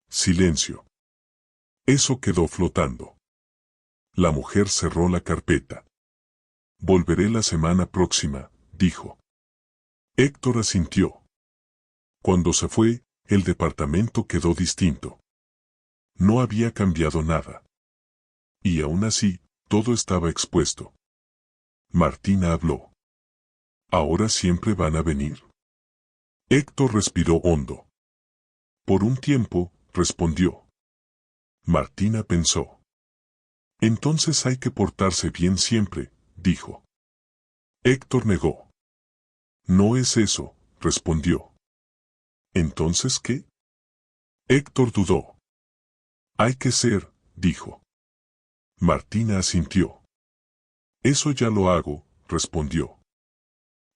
Silencio. Eso quedó flotando. La mujer cerró la carpeta. Volveré la semana próxima, dijo. Héctor asintió. Cuando se fue, el departamento quedó distinto. No había cambiado nada. Y aún así, todo estaba expuesto. Martina habló. ¿Ahora siempre van a venir? Héctor respiró hondo. Por un tiempo, respondió. Martina pensó. Entonces hay que portarse bien siempre, dijo. Héctor negó. No es eso, respondió. ¿Entonces qué? Héctor dudó. Hay que ser, dijo. Martina asintió. Eso ya lo hago, respondió.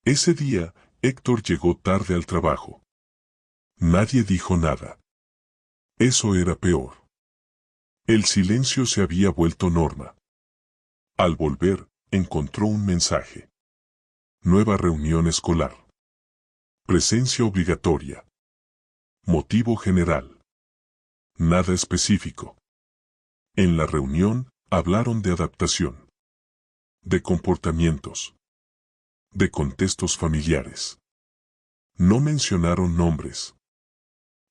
Ese día, Héctor llegó tarde al trabajo. Nadie dijo nada. Eso era peor. El silencio se había vuelto norma. Al volver, encontró un mensaje. Nueva reunión escolar. Presencia obligatoria. Motivo general. Nada específico. En la reunión, hablaron de adaptación. De comportamientos. De contextos familiares. No mencionaron nombres.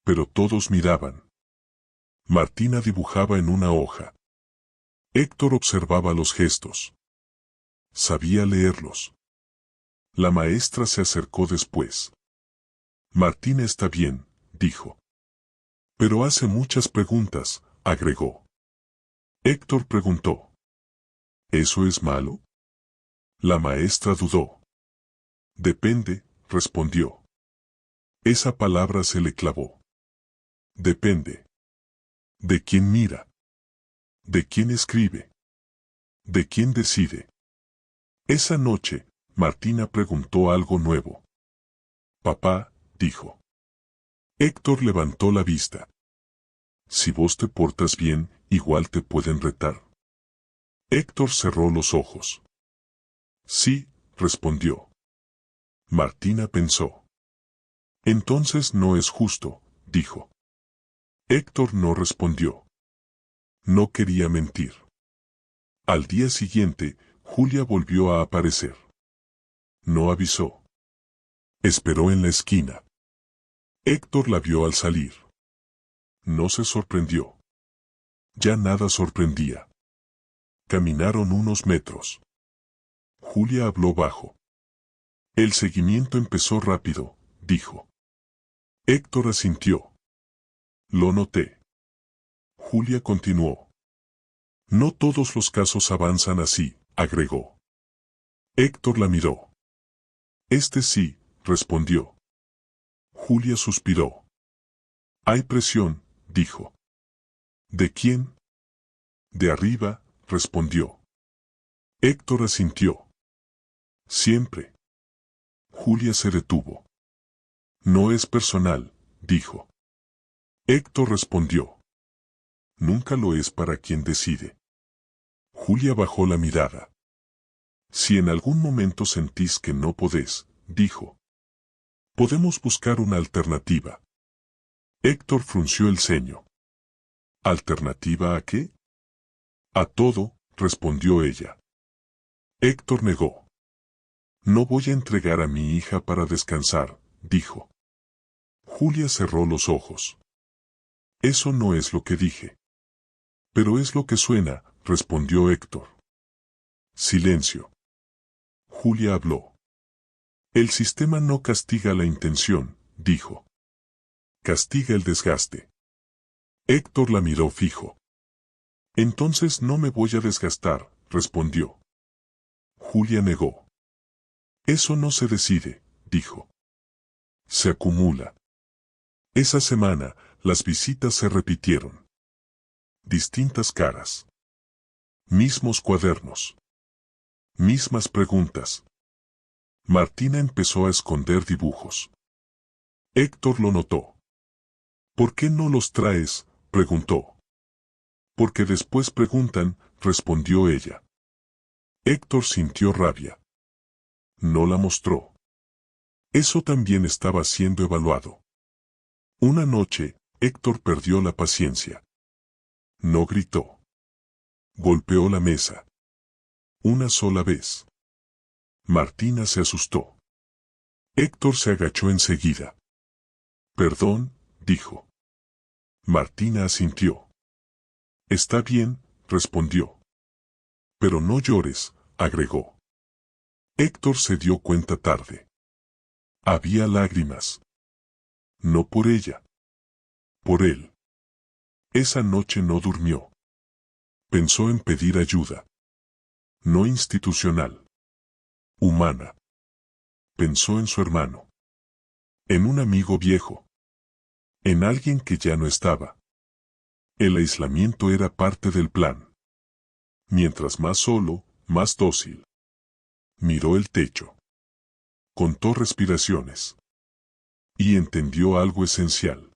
Pero todos miraban. Martina dibujaba en una hoja. Héctor observaba los gestos. Sabía leerlos. La maestra se acercó después. Martina está bien, dijo. Pero hace muchas preguntas, agregó. Héctor preguntó. ¿Eso es malo? La maestra dudó. Depende, respondió. Esa palabra se le clavó. Depende. ¿De quién mira? ¿De quién escribe? ¿De quién decide? Esa noche, Martina preguntó algo nuevo. Papá, dijo. Héctor levantó la vista. Si vos te portas bien, igual te pueden retar. Héctor cerró los ojos. Sí, respondió. Martina pensó. Entonces no es justo, dijo. Héctor no respondió. No quería mentir. Al día siguiente, Julia volvió a aparecer. No avisó. Esperó en la esquina. Héctor la vio al salir. No se sorprendió. Ya nada sorprendía. Caminaron unos metros. Julia habló bajo. El seguimiento empezó rápido, dijo. Héctor asintió. Lo noté. Julia continuó. No todos los casos avanzan así, agregó. Héctor la miró. Este sí, respondió. Julia suspiró. Hay presión, dijo. ¿De quién? De arriba, respondió. Héctor asintió. Siempre. Julia se detuvo. No es personal, dijo. Héctor respondió. Nunca lo es para quien decide. Julia bajó la mirada. Si en algún momento sentís que no podés, dijo. Podemos buscar una alternativa. Héctor frunció el ceño. ¿Alternativa a qué? A todo, respondió ella. Héctor negó. No voy a entregar a mi hija para descansar, dijo. Julia cerró los ojos. Eso no es lo que dije. Pero es lo que suena, respondió Héctor. Silencio. Julia habló. El sistema no castiga la intención, dijo. Castiga el desgaste. Héctor la miró fijo. Entonces no me voy a desgastar, respondió. Julia negó. Eso no se decide, dijo. Se acumula. Esa semana, las visitas se repitieron. Distintas caras. Mismos cuadernos. Mismas preguntas. Martina empezó a esconder dibujos. Héctor lo notó. ¿Por qué no los traes?, preguntó. Porque después preguntan, respondió ella. Héctor sintió rabia. No la mostró. Eso también estaba siendo evaluado. Una noche, Héctor perdió la paciencia. No gritó. Golpeó la mesa. Una sola vez. Martina se asustó. Héctor se agachó enseguida. Perdón, dijo. Martina asintió. Está bien, respondió. Pero no llores, agregó. Héctor se dio cuenta tarde. Había lágrimas. No por ella. Por él. Esa noche no durmió. Pensó en pedir ayuda. No institucional. Humana. Pensó en su hermano. En un amigo viejo. En alguien que ya no estaba. El aislamiento era parte del plan. Mientras más solo, más dócil. Miró el techo. Contó respiraciones. Y entendió algo esencial.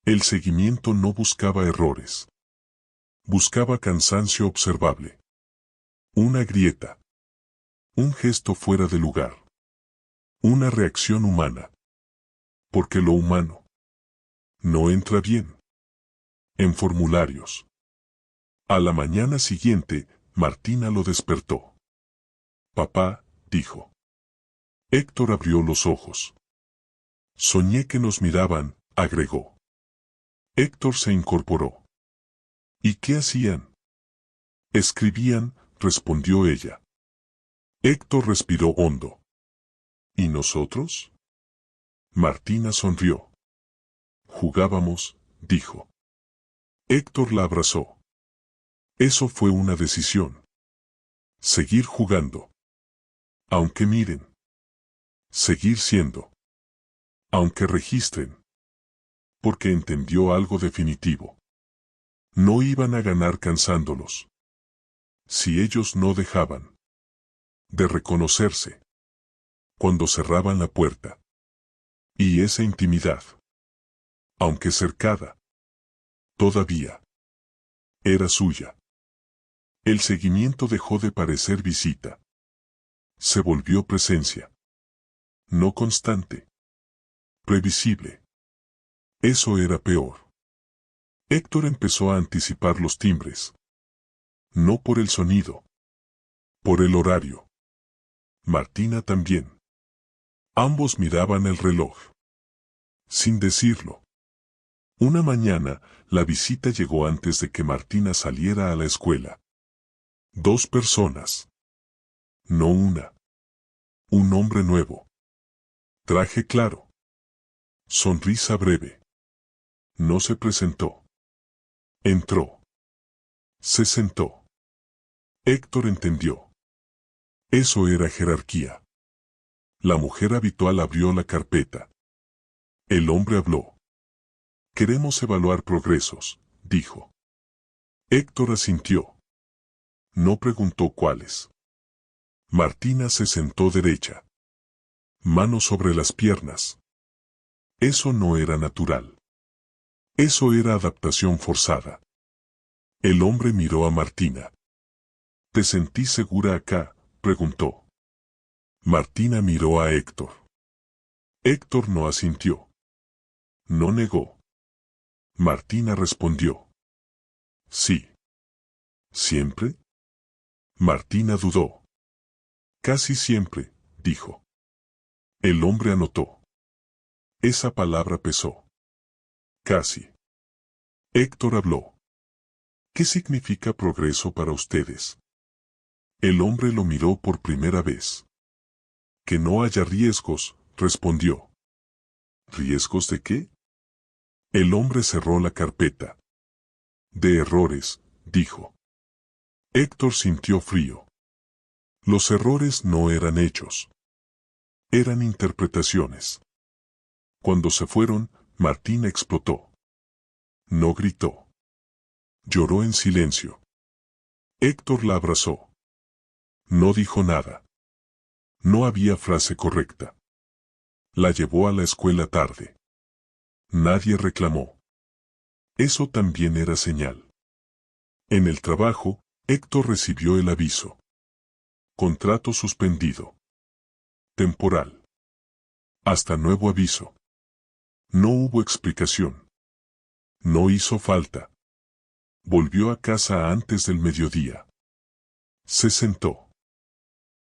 El seguimiento no buscaba errores. Buscaba cansancio observable. Una grieta. Un gesto fuera de lugar. Una reacción humana. Porque lo humano no entra bien en formularios. A la mañana siguiente, Martina lo despertó. Papá, dijo. Héctor abrió los ojos. Soñé que nos miraban, agregó. Héctor se incorporó. ¿Y qué hacían? Escribían, respondió ella. Héctor respiró hondo. ¿Y nosotros? Martina sonrió. Jugábamos, dijo. Héctor la abrazó. Eso fue una decisión. Seguir jugando. Aunque miren. Seguir siendo. Aunque registren. Porque entendió algo definitivo. No iban a ganar cansándolos. Si ellos no dejaban de reconocerse cuando cerraban la puerta. Y esa intimidad, aunque cercada, todavía era suya. El seguimiento dejó de parecer visita. Se volvió presencia. No constante. Previsible. Eso era peor. Héctor empezó a anticipar los timbres. No por el sonido. Por el horario. Martina también. Ambos miraban el reloj. Sin decirlo. Una mañana, la visita llegó antes de que Martina saliera a la escuela. 2 personas. No una. Un hombre nuevo. Traje claro. Sonrisa breve. No se presentó. Entró. Se sentó. Héctor entendió. Eso era jerarquía. La mujer habitual abrió la carpeta. El hombre habló. Queremos evaluar progresos, dijo. Héctor asintió. No preguntó cuáles. Martina se sentó derecha. Manos sobre las piernas. Eso no era natural. Eso era adaptación forzada. El hombre miró a Martina. ¿Te sentís segura acá?, preguntó. Martina miró a Héctor. Héctor no asintió. No negó. Martina respondió. Sí. ¿Siempre? Martina dudó. Casi siempre, dijo. El hombre anotó. Esa palabra pesó. Casi. Héctor habló. ¿Qué significa progreso para ustedes? El hombre lo miró por primera vez. Que no haya riesgos, respondió. ¿Riesgos de qué? El hombre cerró la carpeta. De errores, dijo. Héctor sintió frío. Los errores no eran hechos. Eran interpretaciones. Cuando se fueron, Martina explotó. No gritó. Lloró en silencio. Héctor la abrazó. No dijo nada. No había frase correcta. La llevó a la escuela tarde. Nadie reclamó. Eso también era señal. En el trabajo, Héctor recibió el aviso. Contrato suspendido. Temporal. Hasta nuevo aviso. No hubo explicación. No hizo falta. Volvió a casa antes del mediodía. Se sentó.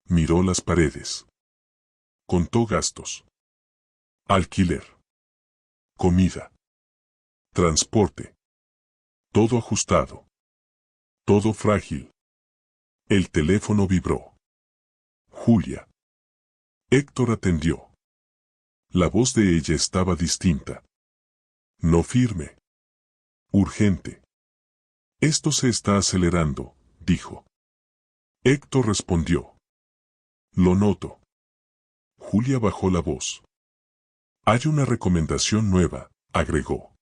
Miró las paredes. Contó gastos. Alquiler. Comida. Transporte. Todo ajustado. Todo frágil. El teléfono vibró. Julia. Héctor atendió. La voz de ella estaba distinta. No firme. Urgente. Esto se está acelerando, dijo. Héctor respondió. Lo noto. Julia bajó la voz. Hay una recomendación nueva, agregó.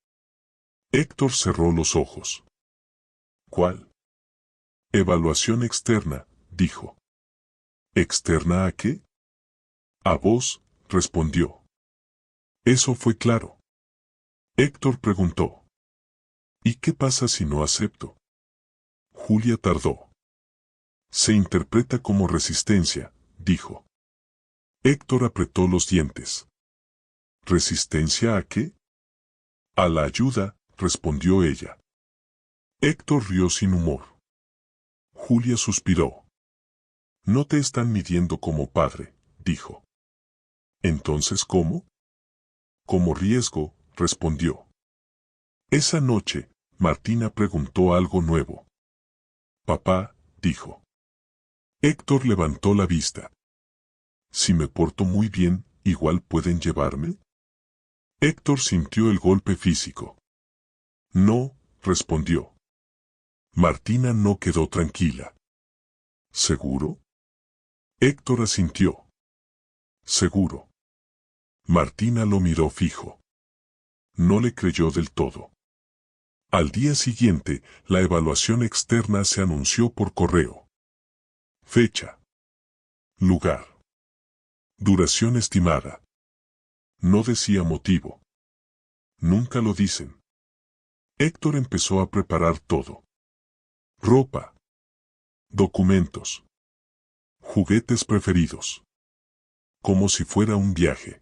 Héctor cerró los ojos. ¿Cuál? Evaluación externa, dijo. ¿Externa a qué? A vos, respondió. Eso fue claro. Héctor preguntó. ¿Y qué pasa si no acepto? Julia tardó. Se interpreta como resistencia, dijo. Héctor apretó los dientes. ¿Resistencia a qué? A la ayuda, respondió ella. Héctor rió sin humor. Julia suspiró. No te están midiendo como padre, dijo. ¿Entonces cómo? Como riesgo, respondió. Esa noche, Martina preguntó algo nuevo. Papá, dijo. Héctor levantó la vista. Si me porto muy bien, ¿igual pueden llevarme? Héctor sintió el golpe físico. No, respondió. Martina no quedó tranquila. ¿Seguro? Héctor asintió. Seguro. Martina lo miró fijo. No le creyó del todo. Al día siguiente, la evaluación externa se anunció por correo. Fecha. Lugar. Duración estimada. No decía motivo. Nunca lo dicen. Héctor empezó a preparar todo. Ropa. Documentos. Juguetes preferidos. Como si fuera un viaje.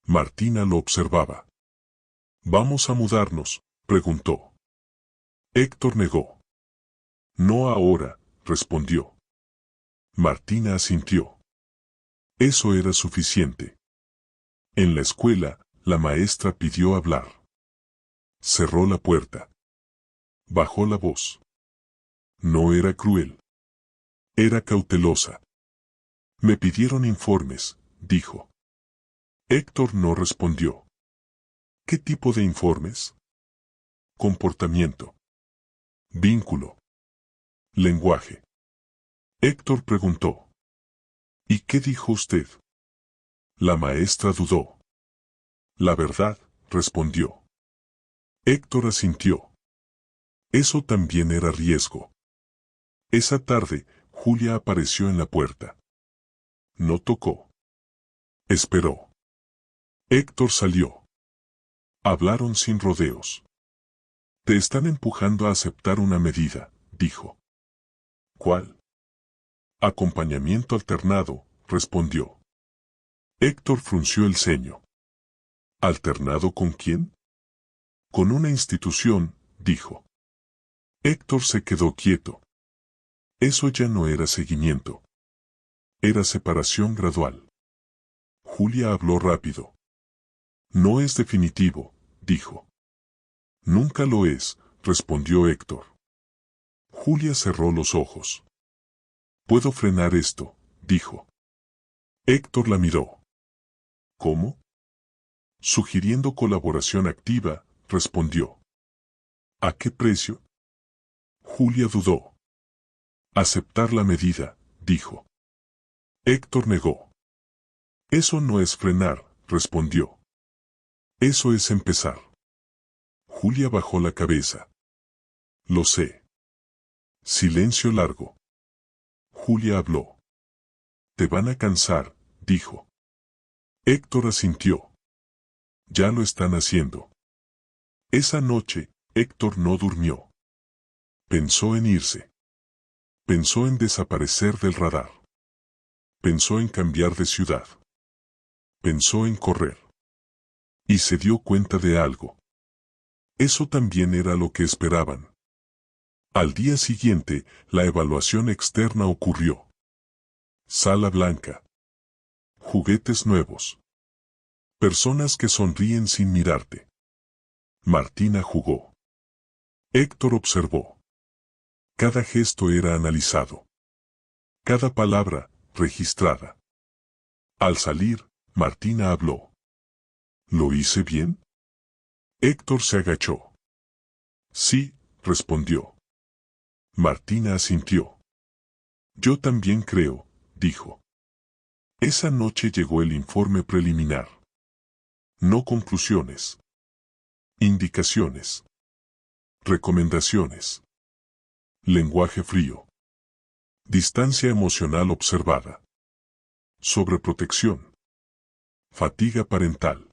Martina lo observaba. ¿Vamos a mudarnos?, preguntó. Héctor negó. No ahora, respondió. Martina asintió. Eso era suficiente. En la escuela, la maestra pidió hablar. Cerró la puerta. Bajó la voz. No era cruel. Era cautelosa. Me pidieron informes, dijo. Héctor no respondió. ¿Qué tipo de informes? Comportamiento. Vínculo. Lenguaje. Héctor preguntó. ¿Y qué dijo usted? La maestra dudó. La verdad, respondió. Héctor asintió. Eso también era riesgo. Esa tarde, Julia apareció en la puerta. No tocó. Esperó. Héctor salió. Hablaron sin rodeos. Te están empujando a aceptar una medida, dijo. ¿Cuál? Acompañamiento alternado, respondió. Héctor frunció el ceño. ¿Alternado con quién? Con una institución, dijo. Héctor se quedó quieto. Eso ya no era seguimiento. Era separación gradual. Julia habló rápido. No es definitivo, dijo. Nunca lo es, respondió Héctor. Julia cerró los ojos. Puedo frenar esto, dijo. Héctor la miró. ¿Cómo? Sugiriendo colaboración activa, respondió. ¿A qué precio? Julia dudó. Aceptar la medida, dijo. Héctor negó. Eso no es frenar, respondió. Eso es empezar. Julia bajó la cabeza. Lo sé. Silencio largo. Julia habló. Te van a cansar, dijo. Héctor asintió. Ya lo están haciendo. Esa noche, Héctor no durmió. Pensó en irse. Pensó en desaparecer del radar. Pensó en cambiar de ciudad. Pensó en correr. Y se dio cuenta de algo. Eso también era lo que esperaban. Al día siguiente, la evaluación externa ocurrió. Sala blanca. Juguetes nuevos. Personas que sonríen sin mirarte. Martina jugó. Héctor observó. Cada gesto era analizado. Cada palabra, registrada. Al salir, Martina habló. ¿Lo hice bien? Héctor se agachó. Sí, respondió. Martina asintió. Yo también creo, dijo. Esa noche llegó el informe preliminar. No conclusiones. Indicaciones. Recomendaciones. Lenguaje frío. Distancia emocional observada. Sobreprotección. Fatiga parental.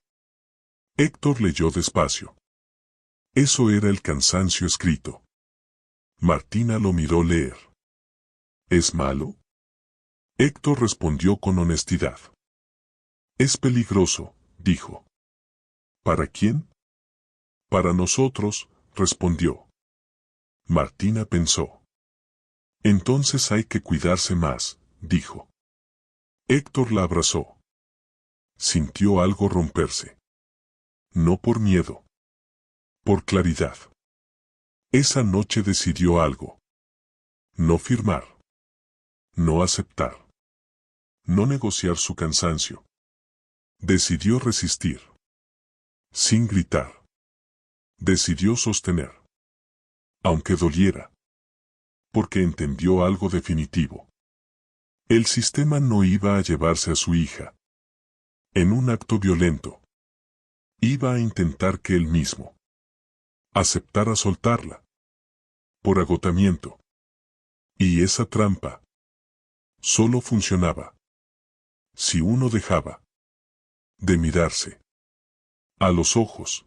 Héctor leyó despacio. Eso era el cansancio escrito. Martina lo miró leer. ¿Es malo? Héctor respondió con honestidad. Es peligroso, dijo. ¿Para quién? Para nosotros, respondió. Martina pensó. Entonces hay que cuidarse más, dijo. Héctor la abrazó. Sintió algo romperse. No por miedo. Por claridad. Esa noche decidió algo. No firmar. No aceptar. No negociar su cansancio. Decidió resistir. Sin gritar. Decidió sostener. Aunque doliera. Porque entendió algo definitivo. El sistema no iba a llevarse a su hija. En un acto violento. Iba a intentar que él mismo aceptara soltarla. Por agotamiento. Y esa trampa solo funcionaba si uno dejaba de mirarse a los ojos.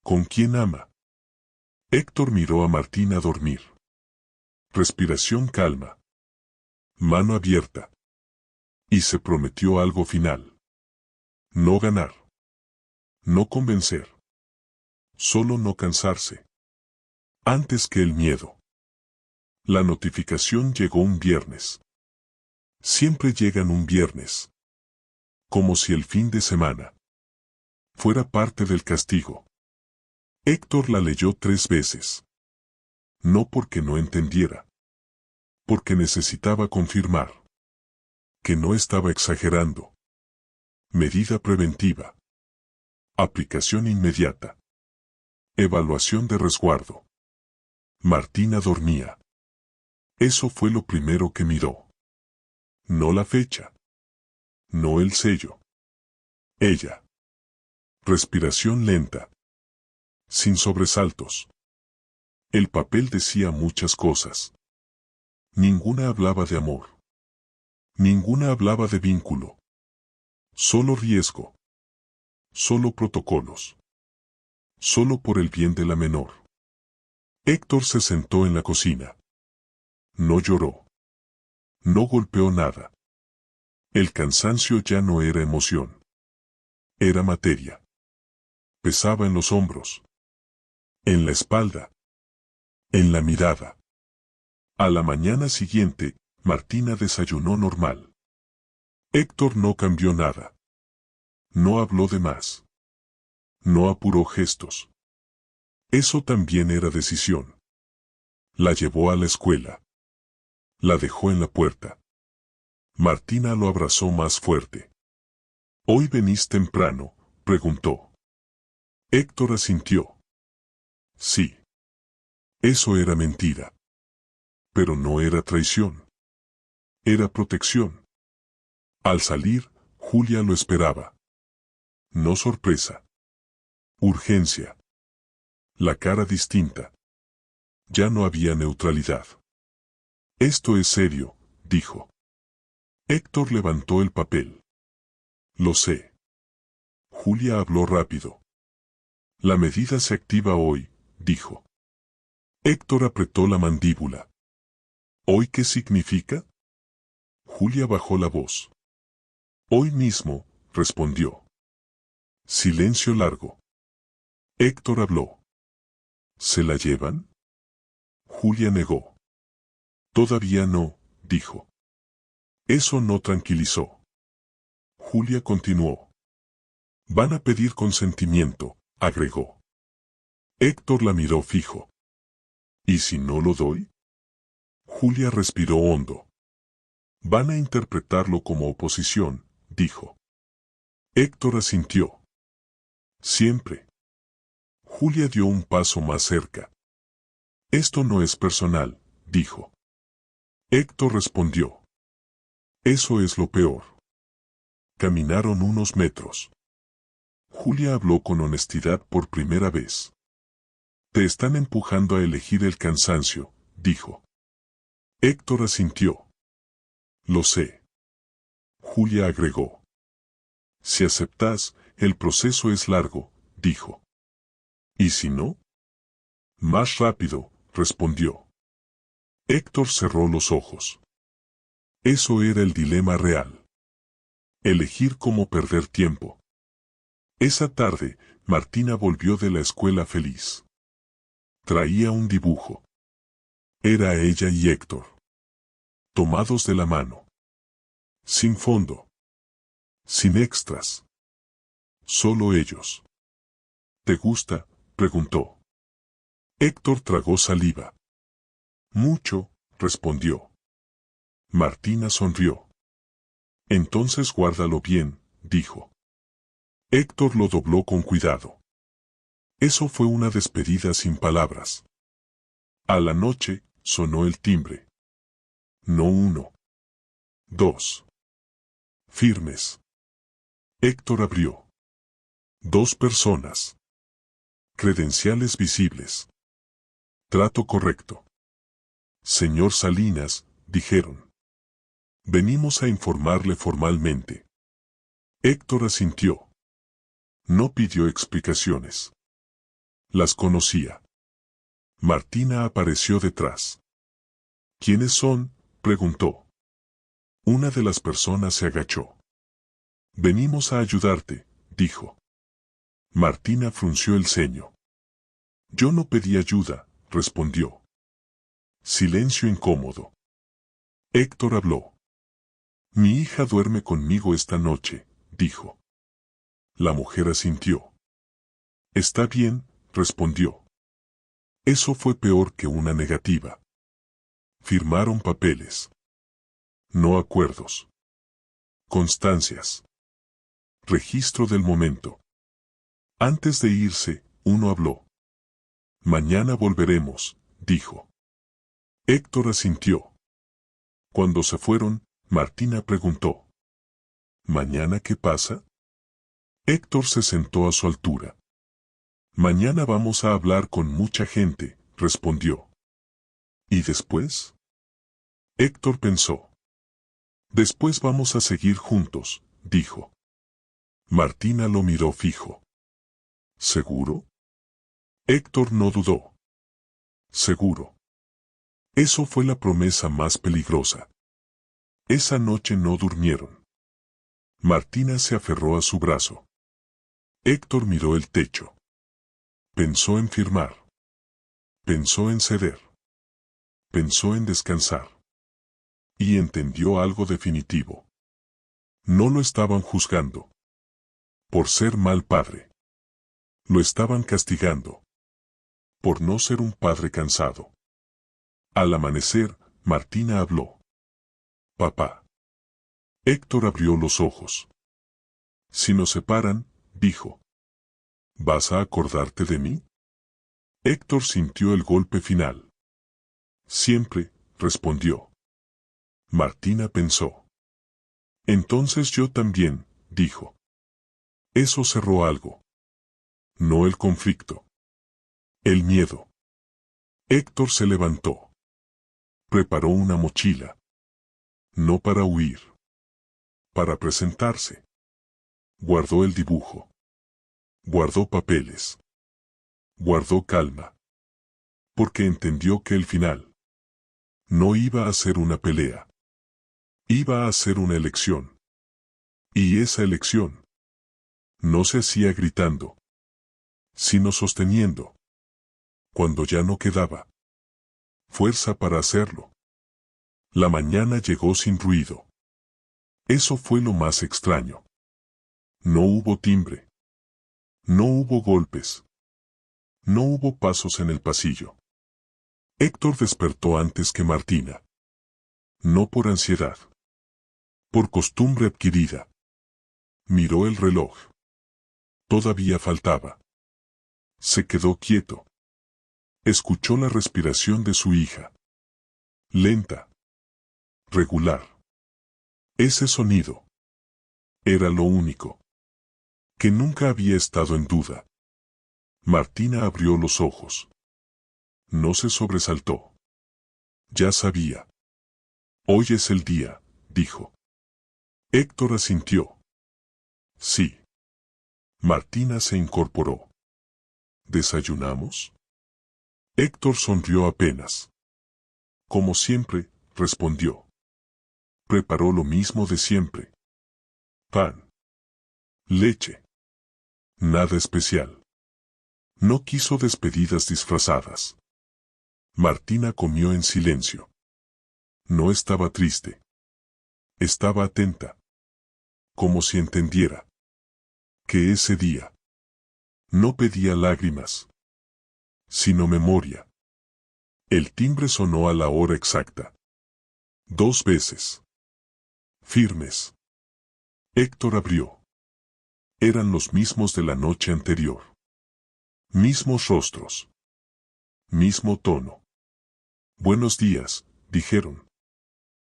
¿Con quién ama? Héctor miró a Martina dormir. Respiración calma. Mano abierta. Y se prometió algo final. No ganar. No convencer. Solo no cansarse. Antes que el miedo. La notificación llegó un viernes. Siempre llegan un viernes. Como si el fin de semana fuera parte del castigo. Héctor la leyó 3 veces. No porque no entendiera. Porque necesitaba confirmar que no estaba exagerando. Medida preventiva. Aplicación inmediata. Evaluación de resguardo. Martina dormía. Eso fue lo primero que miró. No la fecha. No el sello. Ella. Respiración lenta. Sin sobresaltos. El papel decía muchas cosas. Ninguna hablaba de amor. Ninguna hablaba de vínculo. Solo riesgo. Solo protocolos. Solo por el bien de la menor. Héctor se sentó en la cocina. No lloró. No golpeó nada. El cansancio ya no era emoción. Era materia. Pesaba en los hombros. En la espalda. En la mirada. A la mañana siguiente, Martina desayunó normal. Héctor no cambió nada. No habló de más. No apuró gestos. Eso también era decisión. La llevó a la escuela. La dejó en la puerta. Martina lo abrazó más fuerte. ¿Hoy venís temprano?, preguntó. Héctor asintió. Sí. Eso era mentira. Pero no era traición. Era protección. Al salir, Julia lo esperaba. No sorpresa. Urgencia. La cara distinta. Ya no había neutralidad. Esto es serio, dijo. Héctor levantó el papel. Lo sé. Julia habló rápido. La medida se activa hoy, dijo. Héctor apretó la mandíbula. ¿Hoy qué significa? Julia bajó la voz. Hoy mismo, respondió. Silencio largo. Héctor habló. ¿Se la llevan? Julia negó. Todavía no, dijo. Eso no tranquilizó. Julia continuó. Van a pedir consentimiento, agregó. Héctor la miró fijo. ¿Y si no lo doy? Julia respiró hondo. Van a interpretarlo como oposición, dijo. Héctor asintió. Siempre. Julia dio un paso más cerca. Esto no es personal, dijo. Héctor respondió. Eso es lo peor. Caminaron unos metros. Julia habló con honestidad por primera vez. Te están empujando a elegir el cansancio, dijo. Héctor asintió. Lo sé. Julia agregó. Si aceptas, el proceso es largo, dijo. ¿Y si no? Más rápido, respondió. Héctor cerró los ojos. Eso era el dilema real. Elegir cómo perder tiempo. Esa tarde, Martina volvió de la escuela feliz. Traía un dibujo. Era ella y Héctor. Tomados de la mano. Sin fondo. Sin extras. Solo ellos. ¿Te gusta?, preguntó. Héctor tragó saliva. Mucho, respondió. Martina sonrió. Entonces guárdalo bien, dijo. Héctor lo dobló con cuidado. Eso fue una despedida sin palabras. A la noche, sonó el timbre. No 1. 2. Firmes. Héctor abrió. 2 personas. Credenciales visibles. Trato correcto. Señor Salinas, dijeron. Venimos a informarle formalmente. Héctor asintió. No pidió explicaciones. Las conocía. Martina apareció detrás. ¿Quiénes son?, preguntó. Una de las personas se agachó. Venimos a ayudarte, dijo. Martina frunció el ceño. Yo no pedí ayuda, respondió. Silencio incómodo. Héctor habló. Mi hija duerme conmigo esta noche, dijo. La mujer asintió. Está bien, respondió. Eso fue peor que una negativa. Firmaron papeles. No acuerdos. Constancias. Registro del momento. Antes de irse, uno habló. Mañana volveremos, dijo. Héctor asintió. Cuando se fueron, Martina preguntó. ¿Mañana qué pasa? Héctor se sentó a su altura. Mañana vamos a hablar con mucha gente, respondió. ¿Y después? Héctor pensó. Después vamos a seguir juntos, dijo. Martina lo miró fijo. ¿Seguro? Héctor no dudó. Seguro. Eso fue la promesa más peligrosa. Esa noche no durmieron. Martina se aferró a su brazo. Héctor miró el techo. Pensó en firmar. Pensó en ceder. Pensó en descansar. Y entendió algo definitivo. No lo estaban juzgando. Por ser mal padre. Lo estaban castigando. Por no ser un padre cansado. Al amanecer, Martina habló. Papá. Héctor abrió los ojos. Si nos separan, dijo. ¿Vas a acordarte de mí? Héctor sintió el golpe final. Siempre, respondió. Martina pensó. Entonces yo también, dijo. Eso cerró algo. No el conflicto. El miedo. Héctor se levantó. Preparó una mochila. No para huir. Para presentarse. Guardó el dibujo. Guardó papeles. Guardó calma. Porque entendió que el final no iba a ser una pelea. Iba a ser una elección. Y esa elección no se hacía gritando, sino sosteniendo. Cuando ya no quedaba fuerza para hacerlo. La mañana llegó sin ruido. Eso fue lo más extraño. No hubo timbre. No hubo golpes. No hubo pasos en el pasillo. Héctor despertó antes que Martina. No por ansiedad. Por costumbre adquirida. Miró el reloj. Todavía faltaba. Se quedó quieto. Escuchó la respiración de su hija. Lenta. Regular. Ese sonido. Era lo único. Que nunca había estado en duda. Martina abrió los ojos. No se sobresaltó. Ya sabía. Hoy es el día, dijo. Héctor asintió. Sí. Martina se incorporó. ¿Desayunamos? Héctor sonrió apenas. Como siempre, respondió. Preparó lo mismo de siempre. Pan. Leche. Nada especial. No quiso despedidas disfrazadas. Martina comió en silencio. No estaba triste. Estaba atenta. Como si entendiera. Que ese día no pedía lágrimas, sino memoria. El timbre sonó a la hora exacta. 2 veces. Firmes. Héctor abrió. Eran los mismos de la noche anterior. Mismos rostros. Mismo tono. Buenos días, dijeron.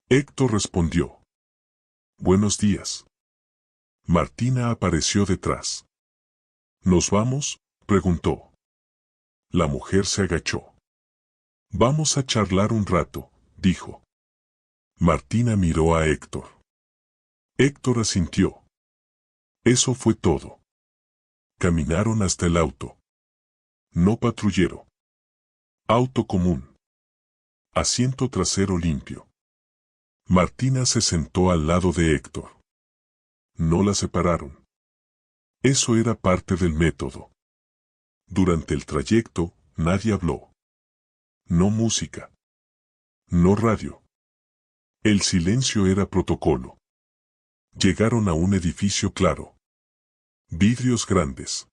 Héctor respondió. Buenos días. Martina apareció detrás. ¿Nos vamos?, preguntó. La mujer se agachó. Vamos a charlar un rato, dijo. Martina miró a Héctor. Héctor asintió. Eso fue todo. Caminaron hasta el auto. No patrullero. Auto común. Asiento trasero limpio. Martina se sentó al lado de Héctor. No la separaron. Eso era parte del método. Durante el trayecto, nadie habló. No música. No radio. El silencio era protocolo. Llegaron a un edificio claro. Vidrios grandes.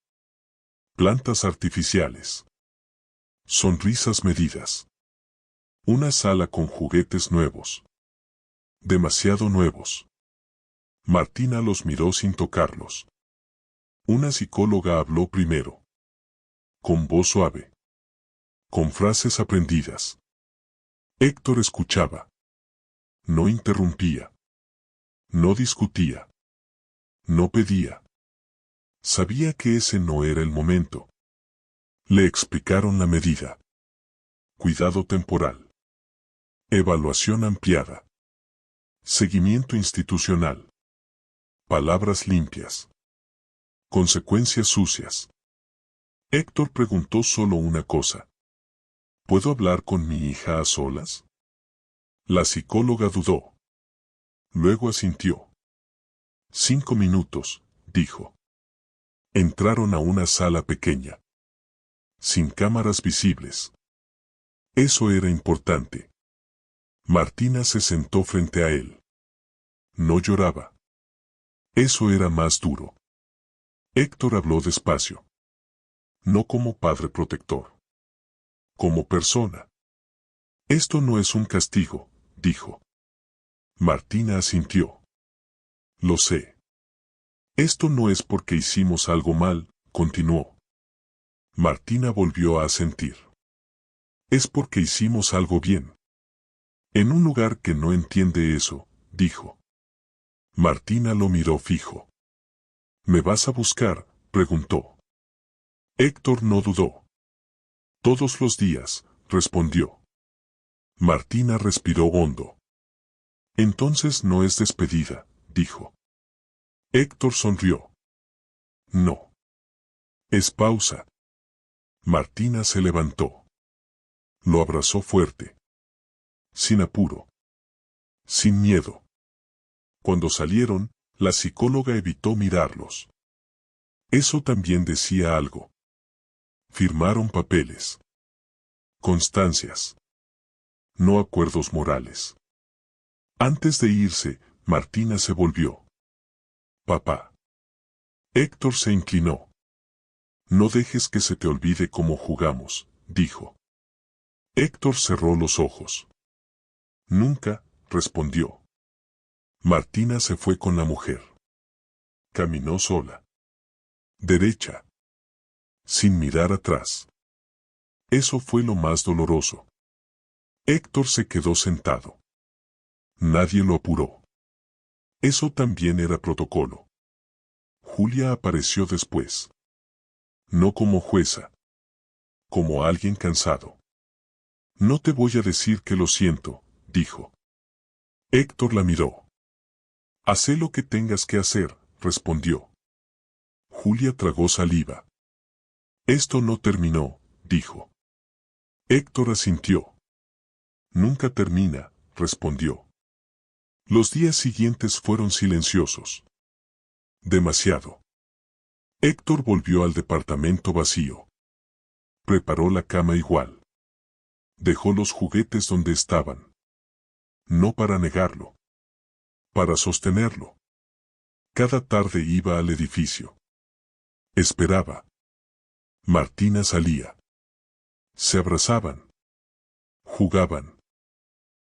Plantas artificiales. Sonrisas medidas. Una sala con juguetes nuevos. Demasiado nuevos. Martina los miró sin tocarlos. Una psicóloga habló primero. Con voz suave. Con frases aprendidas. Héctor escuchaba. No interrumpía. No discutía. No pedía. Sabía que ese no era el momento. Le explicaron la medida. Cuidado temporal. Evaluación ampliada. Seguimiento institucional. Palabras limpias. Consecuencias sucias. Héctor preguntó solo una cosa. ¿Puedo hablar con mi hija a solas? La psicóloga dudó. Luego asintió. 5 minutos, dijo. Entraron a una sala pequeña. Sin cámaras visibles. Eso era importante. Martina se sentó frente a él. No lloraba. Eso era más duro. Héctor habló despacio. No como padre protector. Como persona. Esto no es un castigo, dijo. Martina asintió. Lo sé. Esto no es porque hicimos algo mal, continuó. Martina volvió a asentir. Es porque hicimos algo bien. En un lugar que no entiende eso, dijo. Martina lo miró fijo. ¿Me vas a buscar?, preguntó. Héctor no dudó. Todos los días, respondió. Martina respiró hondo. Entonces no es despedida, dijo. Héctor sonrió. No. Es pausa. Martina se levantó. Lo abrazó fuerte. Sin apuro. Sin miedo. Cuando salieron, la psicóloga evitó mirarlos. Eso también decía algo. Firmaron papeles. Constancias. No acuerdos morales. Antes de irse, Martina se volvió. Papá. Héctor se inclinó. No dejes que se te olvide cómo jugamos, dijo. Héctor cerró los ojos. Nunca, respondió. Martina se fue con la mujer. Caminó sola. Derecha. Sin mirar atrás. Eso fue lo más doloroso. Héctor se quedó sentado. Nadie lo apuró. Eso también era protocolo. Julia apareció después. No como jueza. Como alguien cansado. No te voy a decir que lo siento, dijo. Héctor la miró. Hacé lo que tengas que hacer, respondió. Julia tragó saliva. Esto no terminó, dijo. Héctor asintió. Nunca termina, respondió. Los días siguientes fueron silenciosos. Demasiado. Héctor volvió al departamento vacío. Preparó la cama igual. Dejó los juguetes donde estaban. No para negarlo. Para sostenerlo. Cada tarde iba al edificio. Esperaba. Martina salía. Se abrazaban. Jugaban.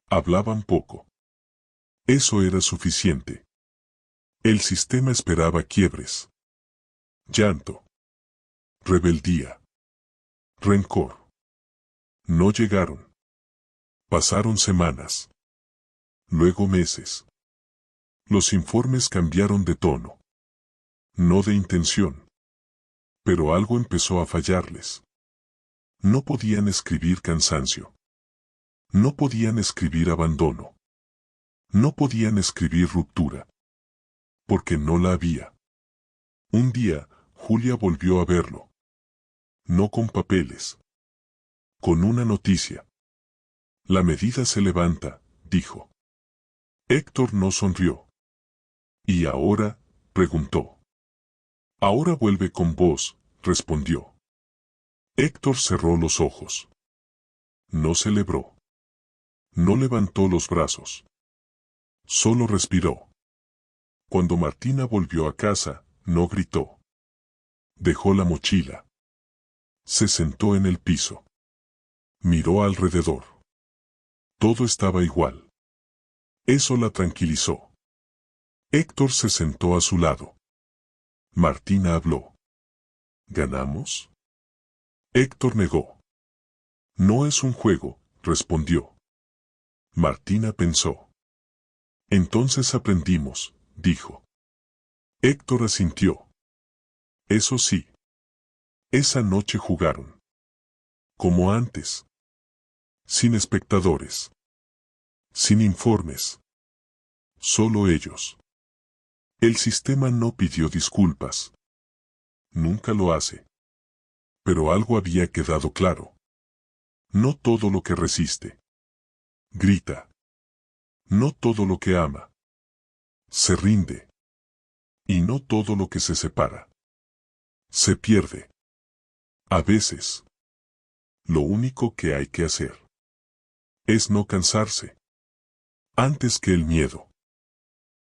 Hablaban poco. Eso era suficiente. El sistema esperaba quiebres. Llanto. Rebeldía. Rencor. No llegaron. Pasaron semanas. Luego meses. Los informes cambiaron de tono. No de intención. Pero algo empezó a fallarles. No podían escribir cansancio. No podían escribir abandono. No podían escribir ruptura. Porque no la había. Un día, Julia volvió a verlo. No con papeles. Con una noticia. La medida se levanta, dijo. Héctor no sonrió. ¿Y ahora?, preguntó. Ahora vuelve con vos, respondió. Héctor cerró los ojos. No celebró. No levantó los brazos. Solo respiró. Cuando Martina volvió a casa, no gritó. Dejó la mochila. Se sentó en el piso. Miró alrededor. Todo estaba igual. Eso la tranquilizó. Héctor se sentó a su lado. Martina habló. ¿Ganamos? Héctor negó. No es un juego, respondió. Martina pensó. Entonces aprendimos, dijo. Héctor asintió. Eso sí. Esa noche jugaron. Como antes. Sin espectadores. Sin informes. Solo ellos. El sistema no pidió disculpas. Nunca lo hace. Pero algo había quedado claro. No todo lo que resiste. Grita. No todo lo que ama. Se rinde. Y no todo lo que se separa. Se pierde. A veces. Lo único que hay que hacer es no cansarse. Antes que el miedo.